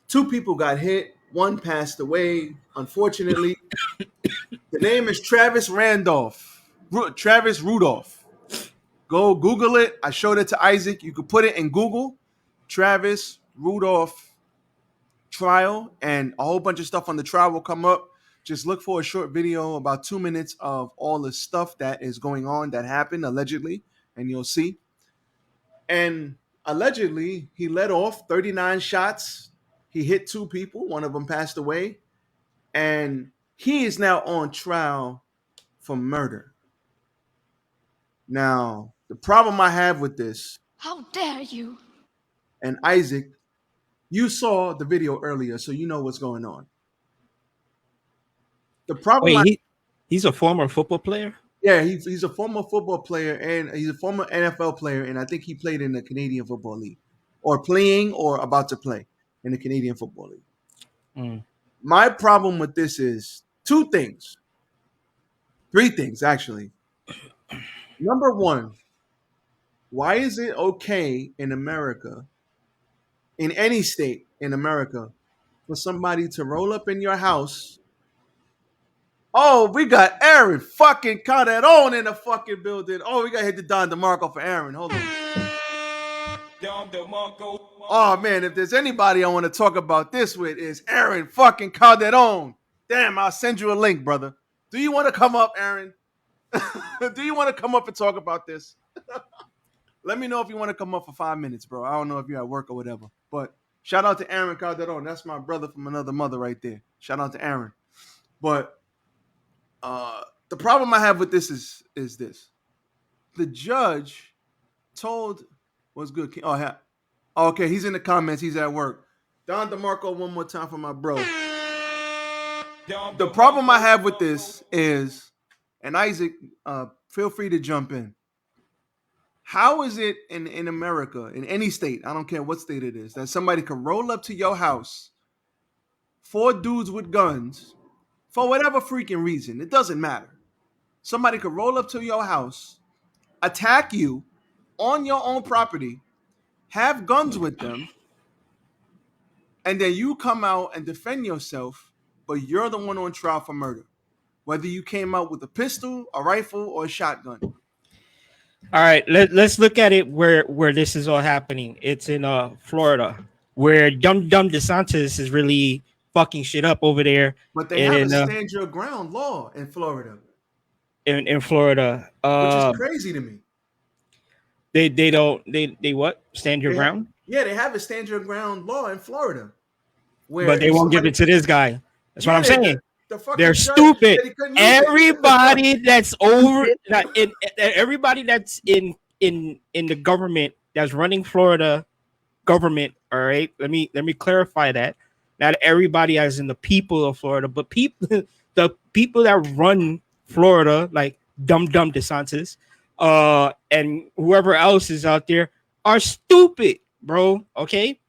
2 people got hit. 1 passed away, unfortunately. The name is Travis Rudolph. Go Google it. I showed it to Isaac. You could put it in Google. Travis Rudolph trial, and a whole bunch of stuff on the trial will come up. Just look for a short video, about 2 minutes, of all the stuff that is going on that happened, allegedly, and you'll see. And allegedly, he let off 39 shots. He hit 2 people. 1 of them passed away. And he is now on trial for murder. Now, the problem I have with this... How dare you? And Isaac, you saw the video earlier, so you know what's going on. The problem... Wait, he's a former football player? Yeah, he's a former football player, and he's a former NFL player, and I think he played in the Canadian Football League, or playing or about to play in the Canadian Football League. My problem with this is 2 things. 3 things, actually. Number 1, why is it okay in America, in any state in America, for somebody to roll up in your house? Oh, we got Aaron fucking Calderon in the fucking building. Oh, we got to hit the Don DeMarco for Aaron. Hold on. Oh, man, if there's anybody I want to talk about this with, is Aaron fucking Calderon. Damn, I'll send you a link, brother. Do you want to come up, Aaron? Do you want to come up and talk about this? Let me know if you want to come up for 5 minutes, bro. I don't know if you're at work or whatever. But shout out to Aaron Calderon. That's my brother from another mother right there. Shout out to Aaron. But the problem I have with this is this. The judge told... What's good? Oh, yeah. Okay, he's in the comments. He's at work. Don DeMarco, one more time for my bro. The problem I have with this is, and Isaac, feel free to jump in. How is it in America, in any state, I don't care what state it is, that somebody can roll up to your house, 4 dudes with guns, for whatever freaking reason, it doesn't matter. Somebody could roll up to your house, attack you on your own property, have guns with them, and then you come out and defend yourself, but you're the one on trial for murder. Whether you came out with a pistol, a rifle, or a shotgun. All right, let's look at it where this is all happening. It's in Florida, where dumb DeSantis is really fucking shit up over there. But they have a stand your ground law in Florida. In Florida, which is crazy to me. They what? Stand your ground? Yeah, they have a stand your ground law in Florida. But they won't give it to this guy. That's what I'm saying. They're stupid. Everybody that's over, everybody that's in the government that's running Florida government. All right, let me clarify that. Not everybody as in the people of Florida, but the people that run Florida, like dumb DeSantis, and whoever else is out there, are stupid, bro. Okay.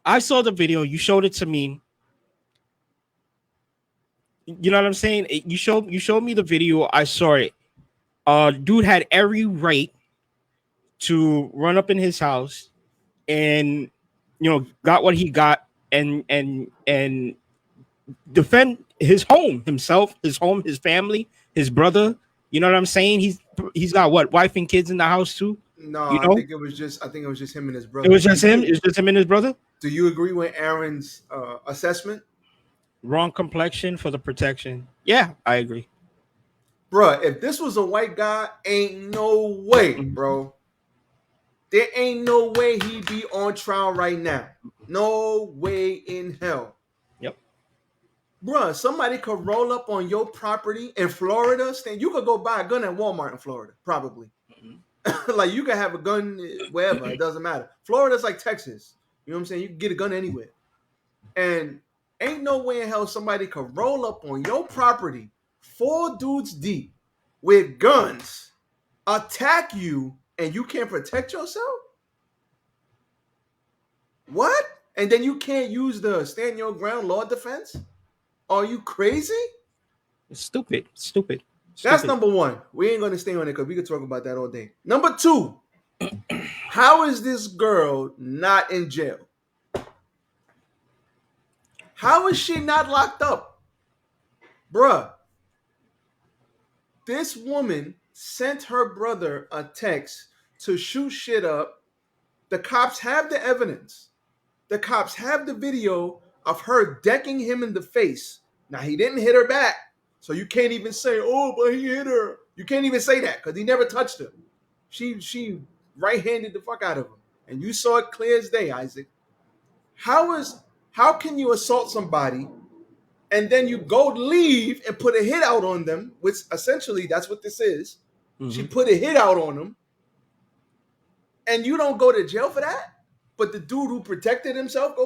I saw the video. You showed it to me. You know what I'm saying? You showed me the video. I saw it. Dude had every right to run up in his house and got what he got and defend his home, himself, his home, his family, his brother. You know what I'm saying? He's got what, wife and kids in the house too. No, You I know, think it was just him and his brother. it was just him. It's just him and his brother. Do you agree with Aaron's assessment? Wrong complexion for the protection. Yeah, I agree. Bruh, if this was a white guy, ain't no way, bro. There ain't no way he'd be on trial right now. No way in hell. Yep. Bruh, somebody could roll up on your property in Florida. You could go buy a gun at Walmart in Florida, probably. Like, you can have a gun wherever. It doesn't matter. Florida's like Texas. You know what I'm saying? You can get a gun anywhere. And ain't no way in hell somebody could roll up on your property, 4 dudes deep, with guns, attack you, and you can't protect yourself? What? And then you can't use the stand your ground law defense? Are you crazy? Stupid. That's number one. We ain't going to stay on it because we could talk about that all day. Number 2, how is this girl not in jail? How is she not locked up? Bruh, this woman sent her brother a text to shoot shit up. The cops have the evidence. The cops have the video of her decking him in the face. Now, he didn't hit her back, so you can't even say, oh, but he hit her. You can't even say that because he never touched her. She right-handed the fuck out of him. And you saw it clear as day, Isaac. How can you assault somebody and then you go leave and put a hit out on them, which essentially that's what this is. Mm-hmm. She put a hit out on them, and you don't go to jail for that? But the dude who protected himself,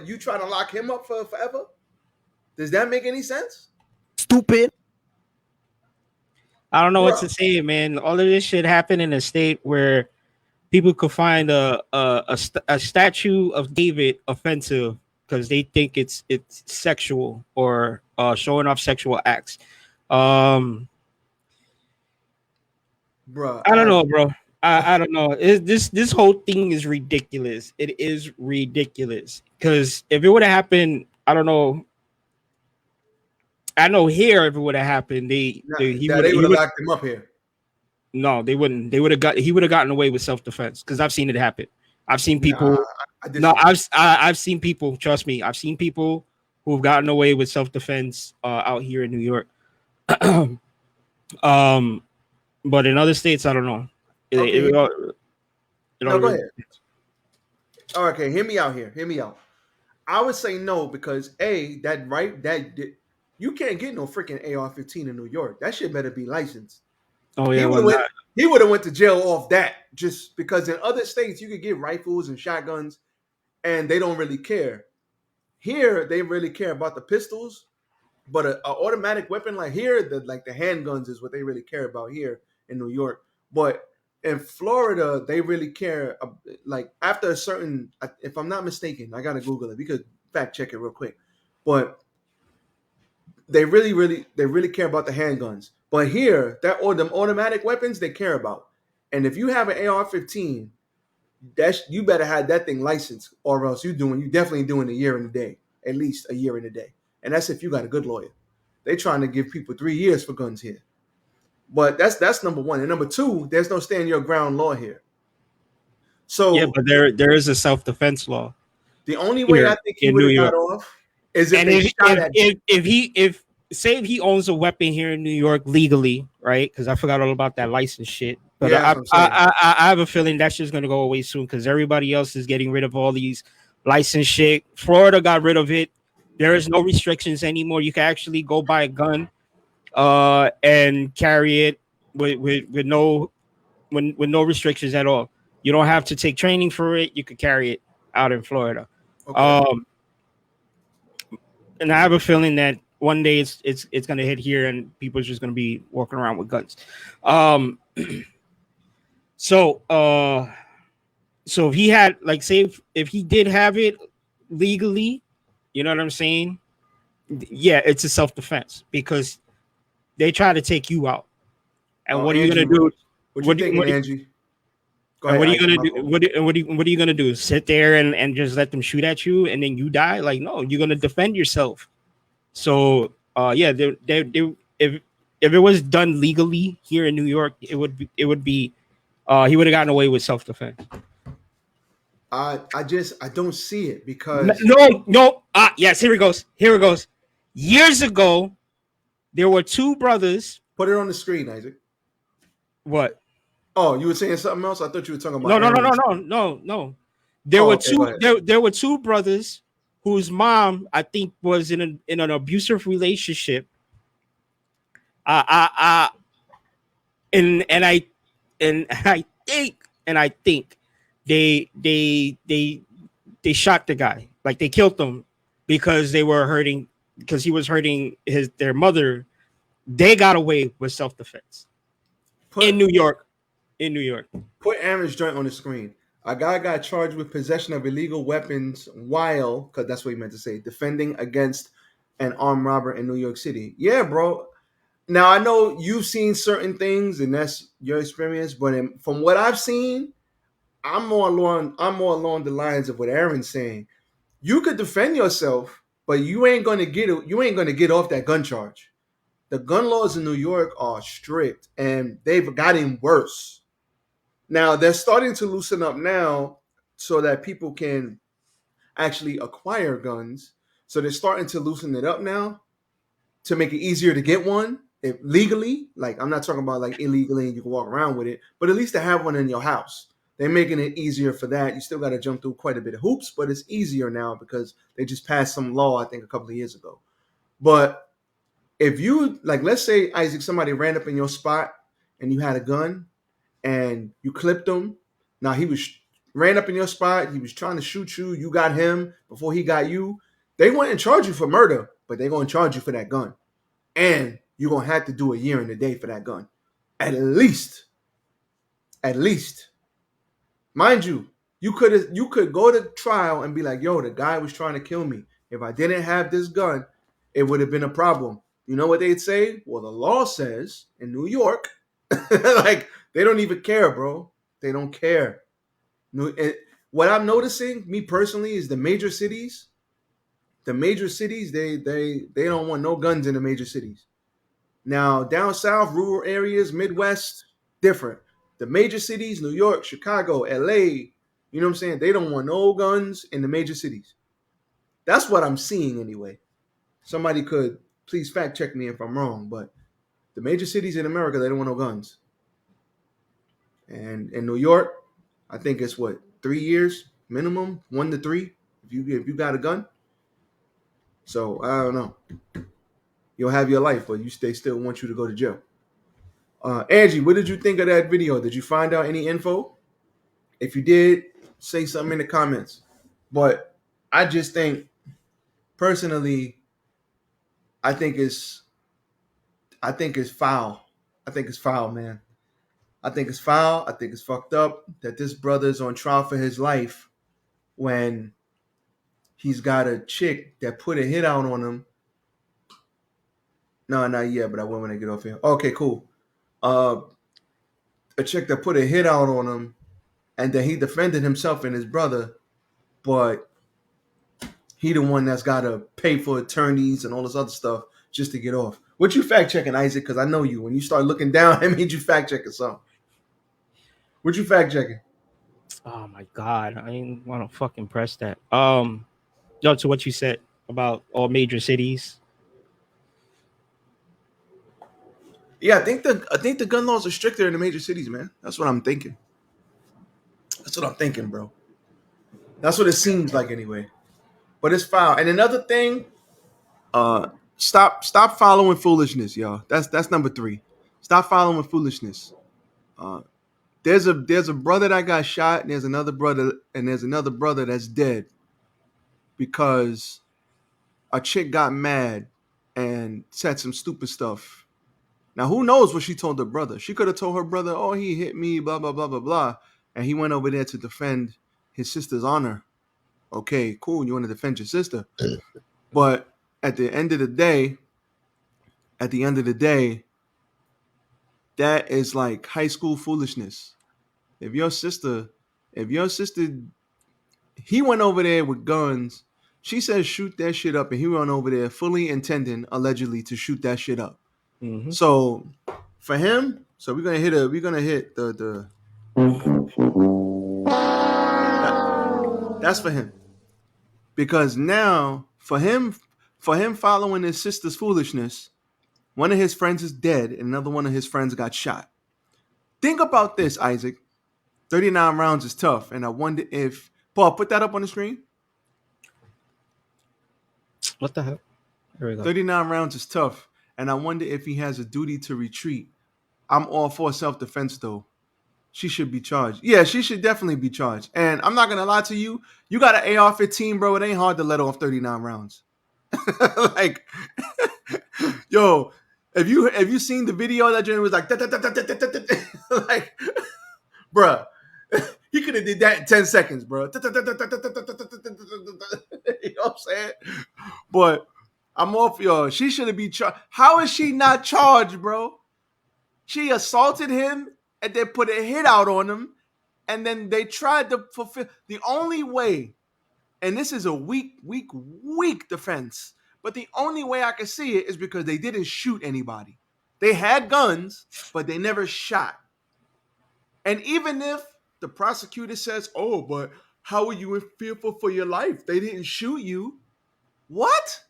you trying to lock him up for forever? Does that make any sense? Stupid. I don't know what to say, man. All of this shit happened in a state where people could find a statue of David offensive because they think it's sexual or showing off sexual acts. Bro, I don't know, bro. I don't know. This whole thing is ridiculous. It is ridiculous because if it would have happened, I don't know. I know here if it would have happened, they would have locked him up here. No, they wouldn't. He would have gotten away with self-defense because I've seen it happen. I've seen people. I've seen people. Trust me, I've seen people who've gotten away with self-defense out here in New York. But in other states, I don't know. Okay. Go ahead. Okay, hear me out here. Hear me out. I would say no because you can't get no freaking AR-15 in New York. That shit better be licensed. Oh yeah, he would have went to jail off that just because in other states you could get rifles and shotguns and they don't really care. Here they really care about the pistols, but an automatic weapon like here, the handguns is what they really care about here in New York. But in Florida, they really care. Like after a certain, if I'm not mistaken, I gotta Google it. We could fact check it real quick, but they really care about the handguns. But here, them automatic weapons they care about. And if you have an AR-15, you better have that thing licensed, or else you definitely doing a year and a day, at least a year and a day. And that's if you got a good lawyer. They trying to give people 3 years for guns here. But that's number one. And number 2, there's no stand your ground law here. So yeah, but there is a self-defense law. The only way I think he would have got off is if he owns a weapon here in New York legally, right? Because I forgot all about that license shit. But yeah, I have a feeling that's just going to go away soon because everybody else is getting rid of all these license shit. Florida got rid of it. There is no restrictions anymore. You can actually go buy a gun and carry it with no restrictions at all. You don't have to take training for it. You could carry it out in Florida. Okay. And I have a feeling that one day it's going to hit here and people are just going to be walking around with guns. So if he had, like, say if he did have it legally, you know what I'm saying? Yeah, it's a self-defense because they try to take you out. And what are you going to do? What you thinking, Angie? Go And ahead, what are you Isaac, gonna my do? fault. What are you gonna do? Sit there and just let them shoot at you and then you die? Like, no, you're gonna defend yourself. So yeah, if it was done legally here in New York, it would be he would have gotten away with self-defense. I don't see it because No. Yes, here it goes. Here it goes. Years ago, there were two brothers. put it on the screen, Isaac. What? Oh, you were saying something else? I thought you were talking about No, no, no, no, Aaron's. no, no, no. There Oh, were okay, go two. ahead. There were two brothers whose mom, I think, was in an abusive relationship. I and I and I think they shot the guy. Like they killed him because they were hurting because he was hurting their mother. They got away with self-defense in New York. In New York. Put Aaron's joint on the screen. A guy got charged with possession of illegal weapons while, because that's what he meant to say, defending against an armed robber in New York City. Yeah, bro. Now I know you've seen certain things, and that's your experience. But from what I've seen, I'm more along the lines of what Aaron's saying. You could defend yourself, but you ain't gonna get off that gun charge. The gun laws in New York are strict, and they've gotten worse. Now they're starting to loosen up now so that people can actually acquire guns. So they're starting to loosen it up now to make it easier to get one legally. Like I'm not talking about like illegally and you can walk around with it, but at least to have one in your house. They're making it easier for that. You still got to jump through quite a bit of hoops, but it's easier now because they just passed some law, I think, a couple of years ago. But if you like, let's say Isaac, somebody ran up in your spot and you had a gun and you clipped him. Now he ran up in your spot. He was trying to shoot you. You got him before he got you. They wouldn't charge you for murder, but they're going to charge you for that gun. And you're going to have to do a year and a day for that gun. At least. Mind you, you could go to trial and be like, yo, the guy was trying to kill me. If I didn't have this gun, it would have been a problem. You know what they'd say? Well, the law says in New York, like they don't even care, bro. They don't care. What I'm noticing, me personally, is the major cities. The major cities, they don't want no guns in the major cities. Now, down south, rural areas, Midwest, different. The major cities, New York, Chicago, LA, you know what I'm saying? They don't want no guns in the major cities. That's what I'm seeing anyway. Somebody could please fact check me if I'm wrong, but the major cities in America, they don't want no guns. And in New York, I think it's 3 years minimum, 1 to 3, if you got a gun. So I don't know. You'll have your life, but they still want you to go to jail. Angie, what did you think of that video? Did you find out any info? If you did, say something in the comments. But I just think, personally, I think it's foul. I think it's foul, man. I think it's foul. I think it's fucked up that this brother's on trial for his life when he's got a chick that put a hit out on him. No, not yet, but I will when I get off here. Okay, cool. A chick that put a hit out on him, and then he defended himself and his brother, but he the one that's got to pay for attorneys and all this other stuff just to get off. What you fact checking, Isaac? Because I know you. When you start looking down, it means you fact checking something. What you fact checking? Oh my god, I didn't want to fucking press that. No, to what you said about all major cities. Yeah, I think the gun laws are stricter in the major cities, man. That's what I'm thinking. That's what I'm thinking, bro. That's what it seems like anyway. But it's foul. And another thing, stop following foolishness, y'all. That's number 3. Stop following foolishness. There's a brother that got shot, and there's another brother that's dead because a chick got mad and said some stupid stuff. Now, who knows what she told her brother? She could have told her brother, oh, he hit me, blah, blah, blah, blah, blah. And he went over there to defend his sister's honor. Okay, cool. You want to defend your sister. But at the end of the day, that is like high school foolishness. if your sister, he went over there with guns. She says shoot that shit up, and he went over there fully intending, allegedly, to shoot that shit up. Mm-hmm. So for him, so we're gonna hit the that's for him. Because now for him following his sister's foolishness, one of his friends is dead and another one of his friends got shot. Think about this, Isaac. 39 rounds is tough, and I wonder if Paul, put that up on the screen. What the hell? There we go. 39 rounds is tough, and I wonder if he has a duty to retreat. I'm all for self-defense, though. She should be charged. Yeah, she should definitely be charged. And I'm not going to lie to you. You got an AR-15, bro. It ain't hard to let off 39 rounds. Like, yo, have you seen the video that Jenny was like, like, bruh, he could have did that in 10 seconds, bro. You know what I'm saying? But I'm off, yo. She shouldn't be charged. How is she not charged, bro? She assaulted him and then put a hit out on him, and then they tried to fulfill the only way. And this is a weak defense. But the only way I can see it is because they didn't shoot anybody. They had guns, but they never shot. And even if the prosecutor says, oh, but how are you fearful for your life? They didn't shoot you. What?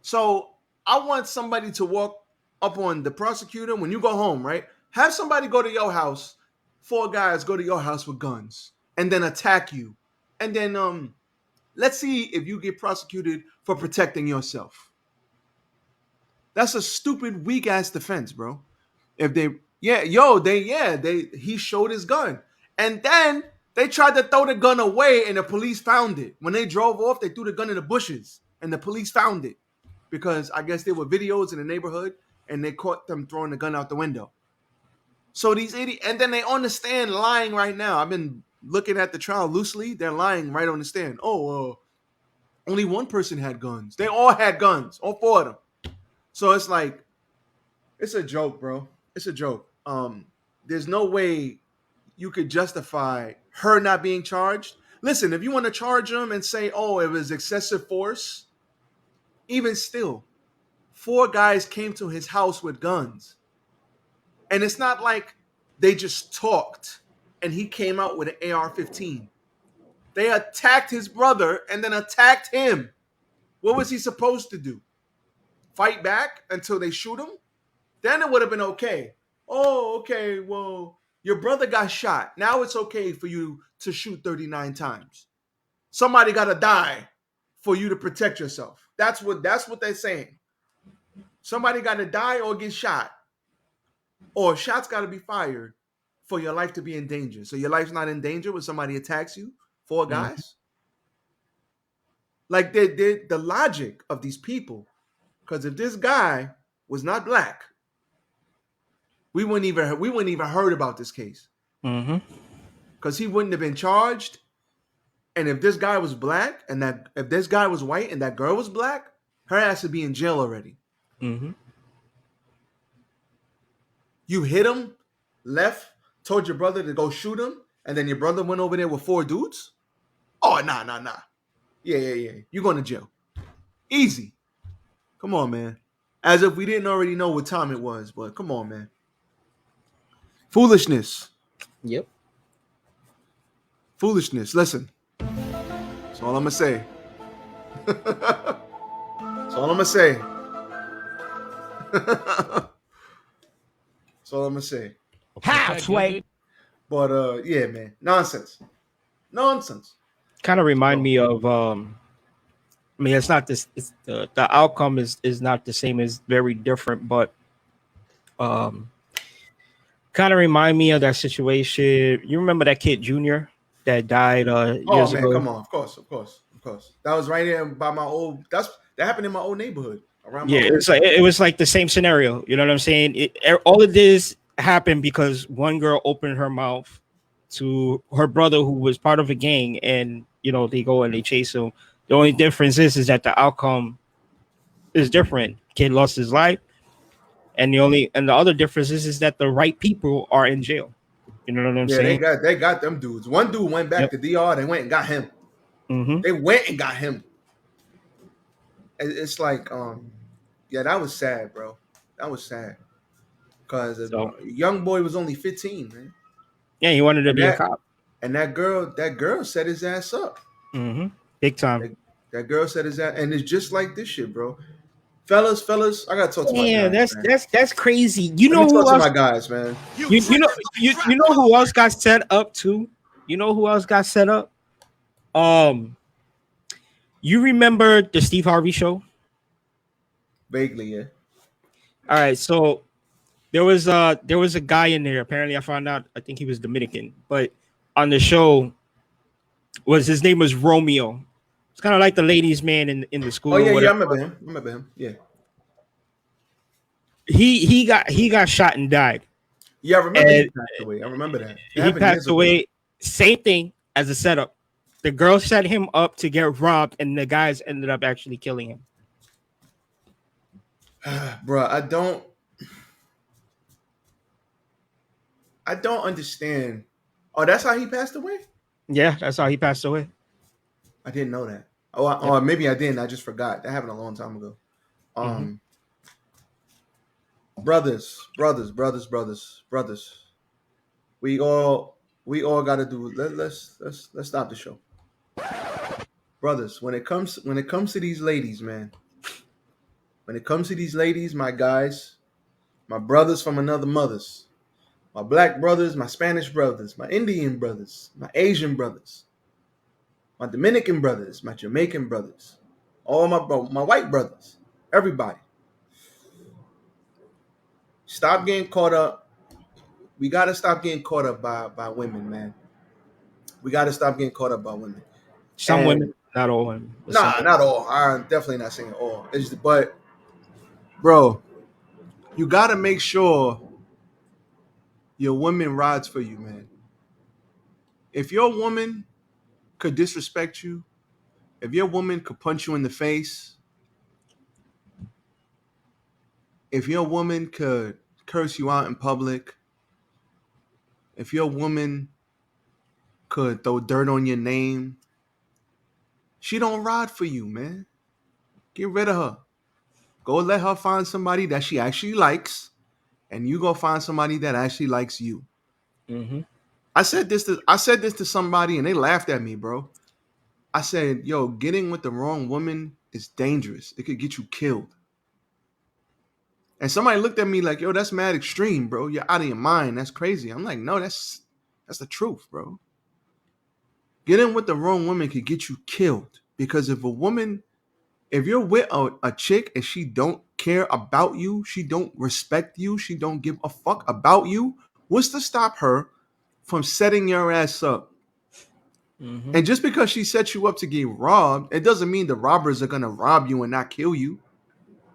So I want somebody to walk up on the prosecutor when you go home, right? Have somebody go to your house, 4 guys go to your house with guns and then attack you. And then let's see if you get prosecuted for protecting yourself. That's a stupid, weak ass defense, bro. If he showed his gun. And then they tried to throw the gun away and the police found it. When they drove off, they threw the gun in the bushes and the police found it because I guess there were videos in the neighborhood and they caught them throwing the gun out the window. So these idiots, and then they on the stand lying right now. I've been looking at the trial loosely. They're lying right on the stand. Only one person had guns. They all had guns, all 4 of them. So it's like, it's a joke, bro. It's a joke. There's no way you could justify her not being charged. Listen, if you want to charge them and say, oh, it was excessive force, even still, 4 guys came to his house with guns. And it's not like they just talked and he came out with an AR-15. They attacked his brother and then attacked him. What was he supposed to do? Fight back until they shoot him? Then it would have been okay. Oh, okay, well, your brother got shot. Now it's okay for you to shoot 39 times. Somebody got to die for you to protect yourself. That's what they're saying. Somebody got to die or get shot. Or shots got to be fired for your life to be in danger. So your life's not in danger when somebody attacks you. 4 guys. Mm-hmm. Like the logic of these people. Because if this guy was not black, we wouldn't even heard about this case. Mm-hmm. Because he wouldn't have been charged. And if this guy was black and if this guy was white and that girl was black, her ass would be in jail already. Mm-hmm. You hit him, left, told your brother to go shoot him, and then your brother went over there with 4 dudes? Oh, nah. Yeah. You're going to jail. Easy. Come on, man. As if we didn't already know what time it was, but come on, man. Foolishness. Yep. Foolishness. Listen. That's all I'm going to say. That's all I'm going to say. That's all I'm going to say. Halfway. But, yeah, man. Nonsense. Kind of remind me of, I mean, it's not this. It's the outcome is not the same. It's very different, but kind of remind me of that situation. You remember that kid Junior that died years ago? Come on, of course. That was right here by my old. That happened in my old neighborhood. It was like the same scenario. You know what I'm saying? All of this happened because one girl opened her mouth to her brother who was part of a gang, and they go and they chase him. The only difference is that the outcome is different. Kid lost his life, And the other difference is that the right people are in jail. You know what I'm Yeah, saying? they got them dudes. One dude went back Yep. to DR. They went and got him. Mm-hmm. They went and got him. It's like, yeah, that was sad, bro. That was sad because So young boy was only 15, man, yeah, he wanted to and be a cop. that girl set his ass up. Mm-hmm. Big time. That girl set his ass, and it's just like this shit, bro. Fellas, I gotta talk to my Yeah, guys, man. that's crazy. You Let know me who talk to else? my guys, man. You know who else got set up too? You know who else got set up? You remember the Steve Harvey show? Vaguely, yeah. All right, so there was a guy in there. Apparently, I found out. I think he was Dominican, but on the show was his name was Romeo. It's kind of like the ladies' man in the Oh school or yeah, yeah. I whatever. remember him. Yeah, He got shot and died, yeah. I remember he and passed away. I remember that. It he happened years passed ago. away. Same thing as a setup. The girl set him up to get robbed, and the guys ended up actually killing him. Bro, I don't understand. Oh, that's how he passed away? Yeah, that's how he passed away. I didn't know that. Oh, Yep. or maybe I didn't. I just forgot. That happened a long time ago. Mhm. Brothers. We all got to do. Let's stop the show, brothers. When it comes to these ladies, man. When it comes to these ladies, my guys, my brothers from another mothers, my black brothers, my Spanish brothers, my Indian brothers, my Asian brothers, my Dominican brothers, my Jamaican brothers, all my white brothers, everybody. Stop getting caught up. We gotta stop getting caught up by women, man. We gotta stop getting caught up by women. Some women, And not all women, but some. nah, not all. I'm definitely not saying all. But bro, you gotta make sure your woman rides for you, man. If your woman could disrespect you, if your woman could punch you in the face, if your woman could curse you out in public, if your woman could throw dirt on your name, she don't ride for you, man. Get rid of her. Go let her find somebody that she actually likes, and you go find somebody that actually likes you. Mm-hmm. I said this to somebody, and they laughed at me, bro. I said, "Yo, getting with the wrong woman is dangerous. It could get you killed." And somebody looked at me like, "Yo, that's mad extreme, bro. You're out of your mind. That's crazy." I'm like, "No, that's the truth, bro. Getting with the wrong woman could get you killed because if you're with a chick and she don't care about you, she don't respect you, she don't give a fuck about you, what's to stop her from setting your ass up?" Mm-hmm. And just because she set you up to get robbed, it doesn't mean the robbers are gonna rob you and not kill you.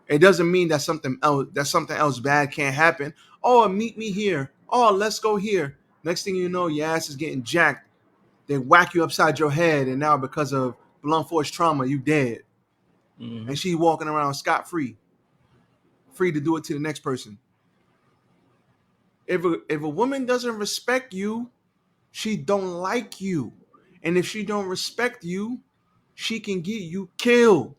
It doesn't mean that something else bad can't happen. Oh, meet me here. Oh, let's go here. Next thing you know, your ass is getting jacked. They whack you upside your head, and now because of blunt force trauma, you dead. Mm-hmm. And she walking around scot free to do it to the next person. If a woman doesn't respect you, she don't like you. And if she don't respect you, she can get you killed.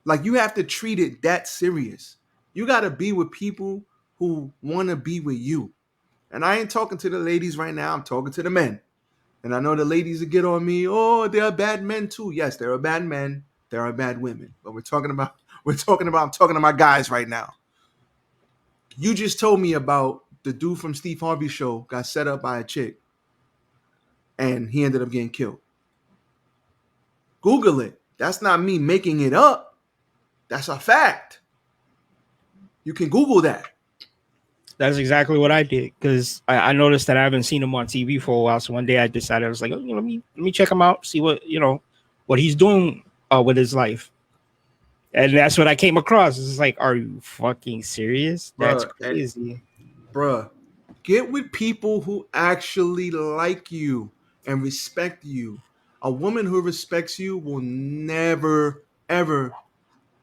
Like, you have to treat it that serious. You got to be with people who want to be with you. And I ain't talking to the ladies right now. I'm talking to the men. And I know the ladies that get on me. Oh, there are bad men too. Yes, there are bad men. There are bad women. But I'm talking to my guys right now. You just told me about the dude from Steve Harvey show got set up by a chick and he ended up getting killed. Google it. That's not me making it up. That's a fact. You can Google that. That's exactly what I did because I noticed that I haven't seen him on TV for a while. So one day I decided I was like, oh, let me check him out, see what he's doing with his life, and that's what I came across. It's like, are you fucking serious? That's crazy, Bruh. Get with people who actually like you and respect you. A woman who respects you will never, ever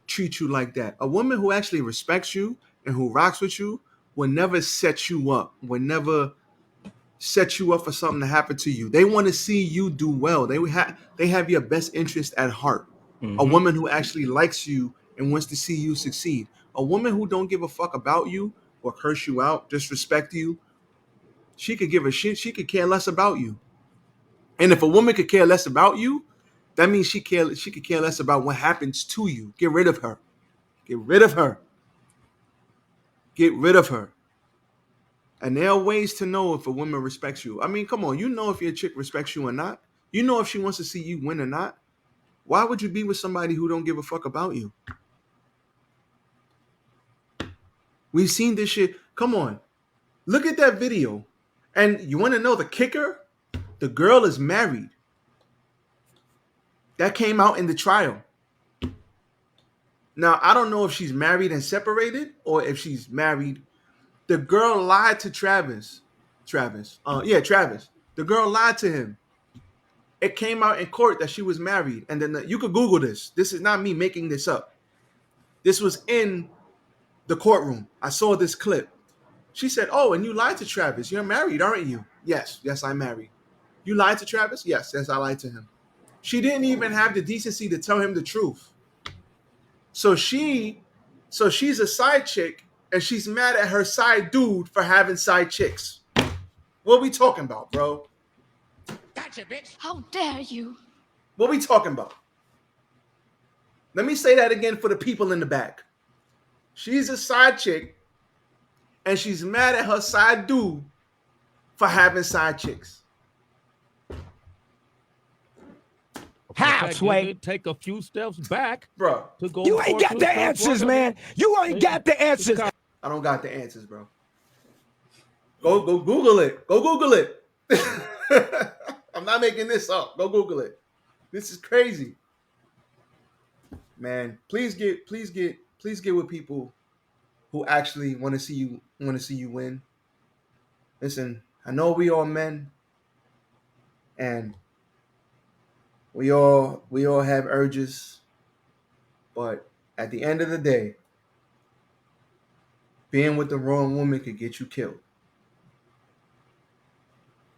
treat you like that. A woman who actually respects you and who rocks with you will never set you up, will never set you up for something to happen to you. They want to see you do well. They have your best interest at heart. A woman who actually likes you and wants to see you succeed. A woman who don't give a fuck about you or curse you out, disrespect you, she could give a shit. She could care less about you. And if a woman could care less about you, that means she could care less about what happens to you. Get rid of her. Get rid of her. Get rid of her. And there are ways to know if a woman respects you. I mean, come on, you know if your chick respects you or not. You know if she wants to see you win or not. Why would you be with somebody who don't give a fuck about you? We've seen this shit. Come on. Look at that video. And you want to know the kicker? The girl is married. That came out in the trial. Now, I don't know if she's married and separated or if she's married. The girl lied to Travis. Travis. The girl lied to him. It came out in court that she was married. And then you could Google this. This is not me making this up. This was in the courtroom. I saw this clip. She said, "Oh, and you lied to Travis. You're married, aren't you?" Yes, I'm married. You lied to Travis? Yes, I lied to him. She didn't even have the decency to tell him the truth. So she's a side chick, and she's mad at her side dude for having side chicks. What we talking about, bro? Gotcha, bitch. How dare you? What we talking about? Let me say that again for the people in the back. She's a side chick, and she's mad at her side dude for having side chicks. How, Sway? Take a few steps back, bro. To go you ain't got the answers, man. You ain't got the answers. I don't got the answers, bro. Go Google it. Go Google it. I'm not making this up. Go Google it. This is crazy. Man, please get with people who actually want to see you win. Listen, I know we all men, and we all have urges, but at the end of the day, being with the wrong woman could get you killed.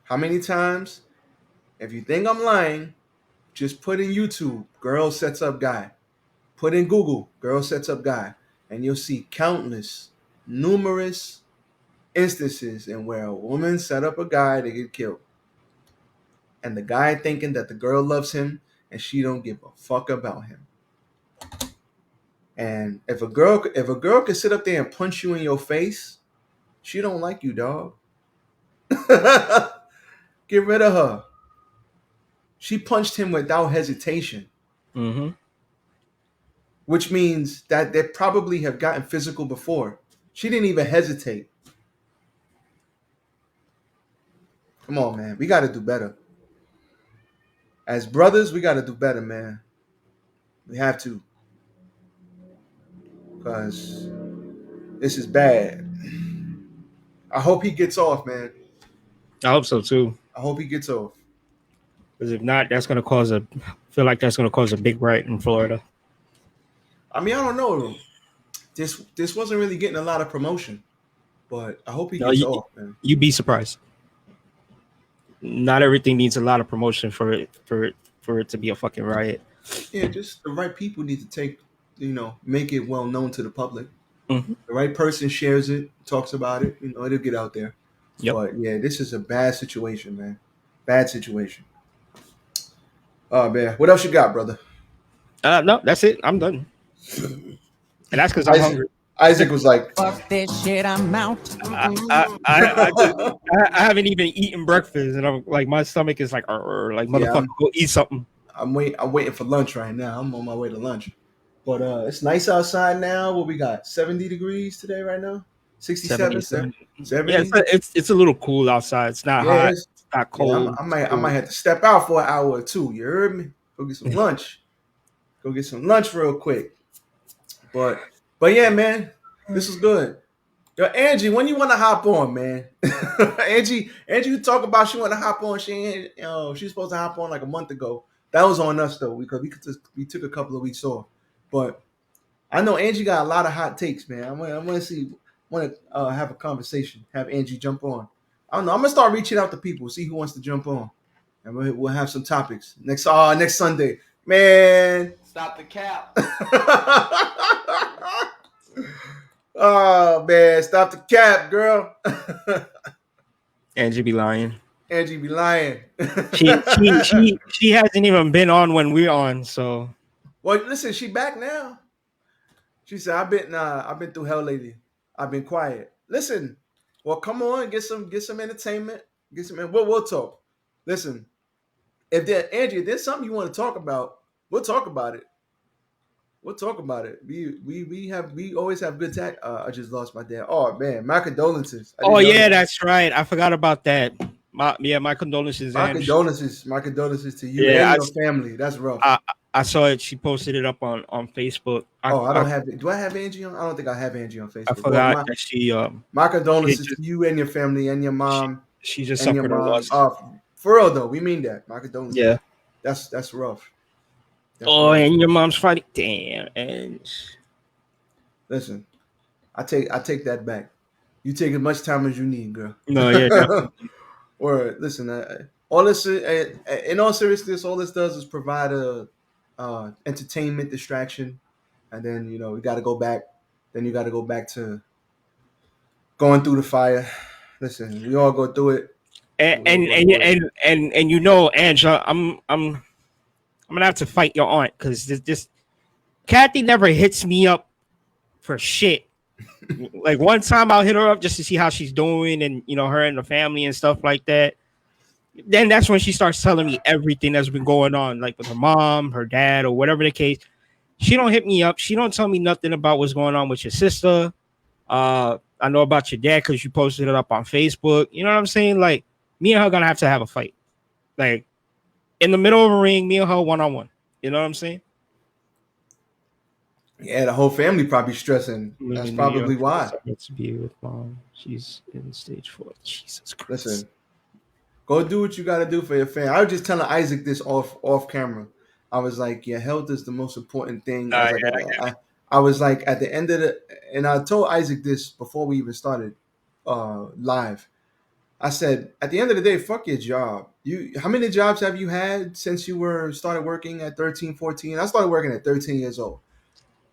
How many times? If you think I'm lying, just put in YouTube, girl sets up guy. Put in Google, girl sets up guy. And you'll see numerous instances in where a woman set up a guy to get killed. And the guy thinking that the girl loves him and she don't give a fuck about him. And if a girl could sit up there and punch you in your face, she don't like you, dog. Get rid of her. She punched him without hesitation. Mm-hmm. Which means that they probably have gotten physical before. She didn't even hesitate. Come on, man. We got to do better. As brothers, we got to do better, man. We have to. Because this is bad. I hope he gets off, man. I hope so, too. I hope he gets off. Because if not, that's going to feel like that's going to cause a big riot in Florida. I mean, I don't know. This wasn't really getting a lot of promotion, but I hope he gets off, man. You'd be surprised. Not everything needs a lot of promotion for it to be a fucking riot. Yeah, just the right people need to make it well known to the public. Mm-hmm. The right person shares it, talks about it, it'll get out there. Yep. But yeah, this is a bad situation, man. Bad situation. Oh man, what else you got, brother? No, that's it. I'm done. And that's because I'm hungry. Isaac was like, "Fuck this shit, I'm out." I haven't even eaten breakfast, and I'm like, my stomach is like motherfucker, go eat something. I'm waiting for lunch right now. I'm on my way to lunch. But it's nice outside now. What we got? 70 degrees today right now? 67, 70. Yeah, it's a little cool outside. It's not hot. It's not cold. Yeah, I might have to step out for an hour or two. You heard me? Go get some lunch. Go get some lunch real quick. But yeah, man, this is good. Yo, Angie, when you want to hop on, man? Angie, you talk about she want to hop on. She's supposed to hop on like a month ago. That was on us though, because we took a couple of weeks off. But I know Angie got a lot of hot takes, man. I want to have a conversation. Have Angie jump on. I don't know. I'm gonna start reaching out to people, see who wants to jump on, and we'll have some topics next Sunday, man. Stop the cap. Oh man, stop the cap, girl. Angie be lying. Angie be lying. She hasn't even been on when we're on. So, well, listen, she back now. She said, I've been through hell lately. I've been quiet. Listen, well, come on, get some entertainment. We'll talk. Listen, Angie, if there's something you want to talk about, we'll talk about it. We'll talk about it. We always have good tag. I just lost my dad. Oh man, my condolences. oh yeah, that's right. I forgot about that. My condolences. My condolences to you and your family. That's rough. I saw it. She posted it up on Facebook. I don't have it. Do I have Angie on? I don't think I have Angie on Facebook. I forgot that she. My condolences to you and your family and your mom. She just suffered a loss. For real though, we mean that. My condolences. Yeah, that's rough. And your mom's fighting. Damn. And listen, I take that back. You take as much time as you need, girl. No, yeah, definitely. Or listen, all this in all seriousness, all this does is provide a entertainment distraction, and then we got to go back. Then you got to go back to going through the fire. Listen, we all go through it. And Angela, I'm gonna have to fight your aunt because this Kathy never hits me up for shit. Like one time I'll hit her up just to see how she's doing and her and the family and stuff like that. Then that's when she starts telling me everything that's been going on, like with her mom, her dad, or whatever the case. She don't hit me up. She don't tell me nothing about what's going on with your sister. I know about your dad because you posted it up on Facebook. You know what I'm saying? Like me and her gonna have to have a fight. Like in the middle of a ring, me and her one-on-one. You know what I'm saying? Yeah, the whole family probably stressing. That's probably why. To be with mom. She's in stage 4. Jesus Christ. Listen, go do what you got to do for your family. I was just telling Isaac this off camera. I was like, your health is the most important thing. I was like, at the end of and I told Isaac this before we even started live. I said, at the end of the day, fuck your job. How many jobs have you had since you started working at 13, 14? I started working at 13 years old.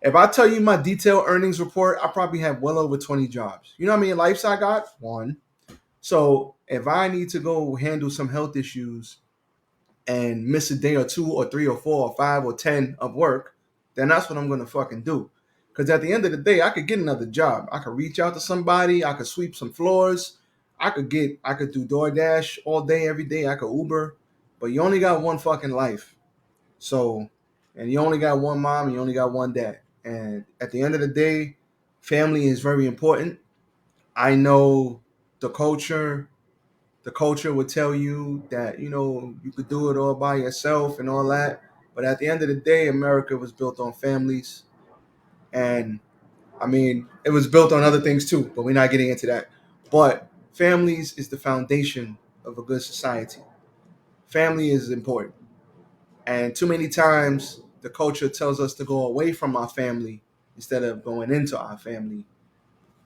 If I tell you my detailed earnings report, I probably have well over 20 jobs. You know how many lives I got? 1. So if I need to go handle some health issues and miss a day or 2 or 3 or 4 or 5 or 10 of work, then that's what I'm going to fucking do. Because at the end of the day, I could get another job. I could reach out to somebody. I could sweep some floors. I could do DoorDash all day, every day. I could Uber. But you only got one fucking life. So, and you only got one mom. And you only got one dad. And at the end of the day, family is very important. I know the culture would tell you that, you could do it all by yourself and all that. But at the end of the day, America was built on families. And I mean, it was built on other things too, but we're not getting into that. But families is the foundation of a good society. Family is important. And too many times the culture tells us to go away from our family instead of going into our family,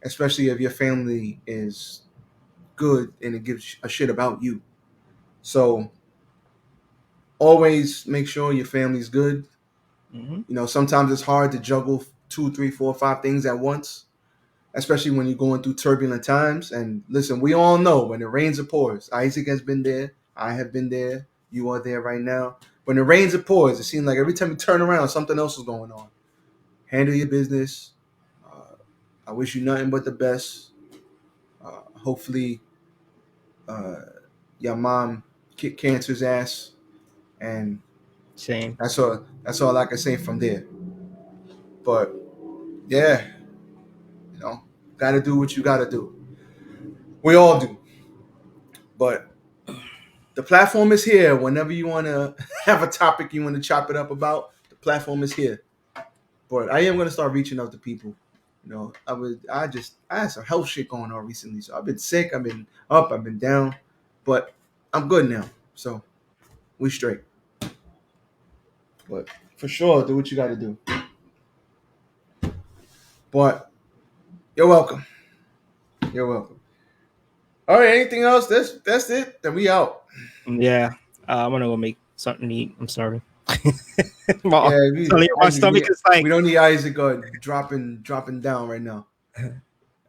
especially if your family is good and it gives a shit about you. So always make sure your family's good. Mm-hmm. Sometimes it's hard to juggle 2, 3, 4, 5 things at once, especially when you're going through turbulent times. And listen, we all know when it rains or pours. Isaac has been there. I have been there. You are there right now. When it rains or pours, it seems like every time you turn around, something else is going on. Handle your business. I wish you nothing but the best. Hopefully, your mom kicked cancer's ass, and same. That's all I can say from there. But yeah, gotta do what you gotta do. We all do. But the platform is here. Whenever you want to have a topic you want to chop it up about, the platform is here. But I am gonna start reaching out to people. I had some health shit going on recently. So I've been sick, I've been up, I've been down. But I'm good now. So we straight. But for sure, do what you gotta do. But you're welcome. You're welcome. All right. Anything else? That's it. Then we out. Yeah. I'm gonna go make something to eat. I'm sorry. Yeah, my stomach is like. We don't need Isaac dropping down right now.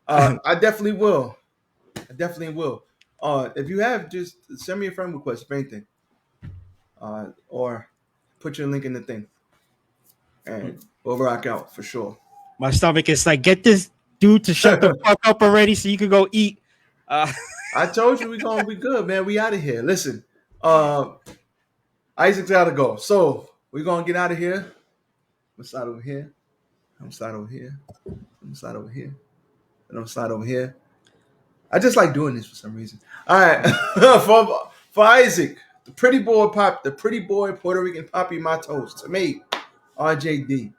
I definitely will. If you have, just send me a friend request, if anything. Or put your link in the thing. And we'll rock out for sure. My stomach is like, get this dude to shut the fuck up already so you can go eat. I told you we're gonna be good, man. We out of here. Listen, Isaac's gotta go. So we're gonna get out of here. I'm gonna slide over here. I'm gonna slide over here. I'm gonna slide over here. And I'm gonna slide over here. I just like doing this for some reason. All right. for Isaac, the pretty boy Puerto Rican Papi Matos, to me, RJD.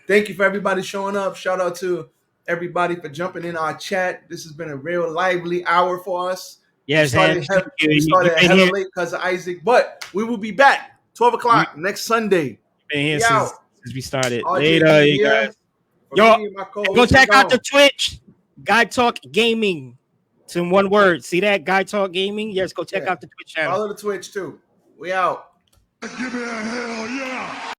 Thank you for everybody showing up. Shout out to everybody for jumping in our chat. This has been a real lively hour for us. Yes, we started hella late because of Isaac, but we will be back 12 o'clock next Sunday. Been here since we started. RJD Later, you guys. Yo, go check out the Twitch. Guy Talk Gaming. It's in one word. See that? Guy Talk Gaming? Yes, go check out the Twitch channel. Follow the Twitch too. We out. Give me a hell yeah.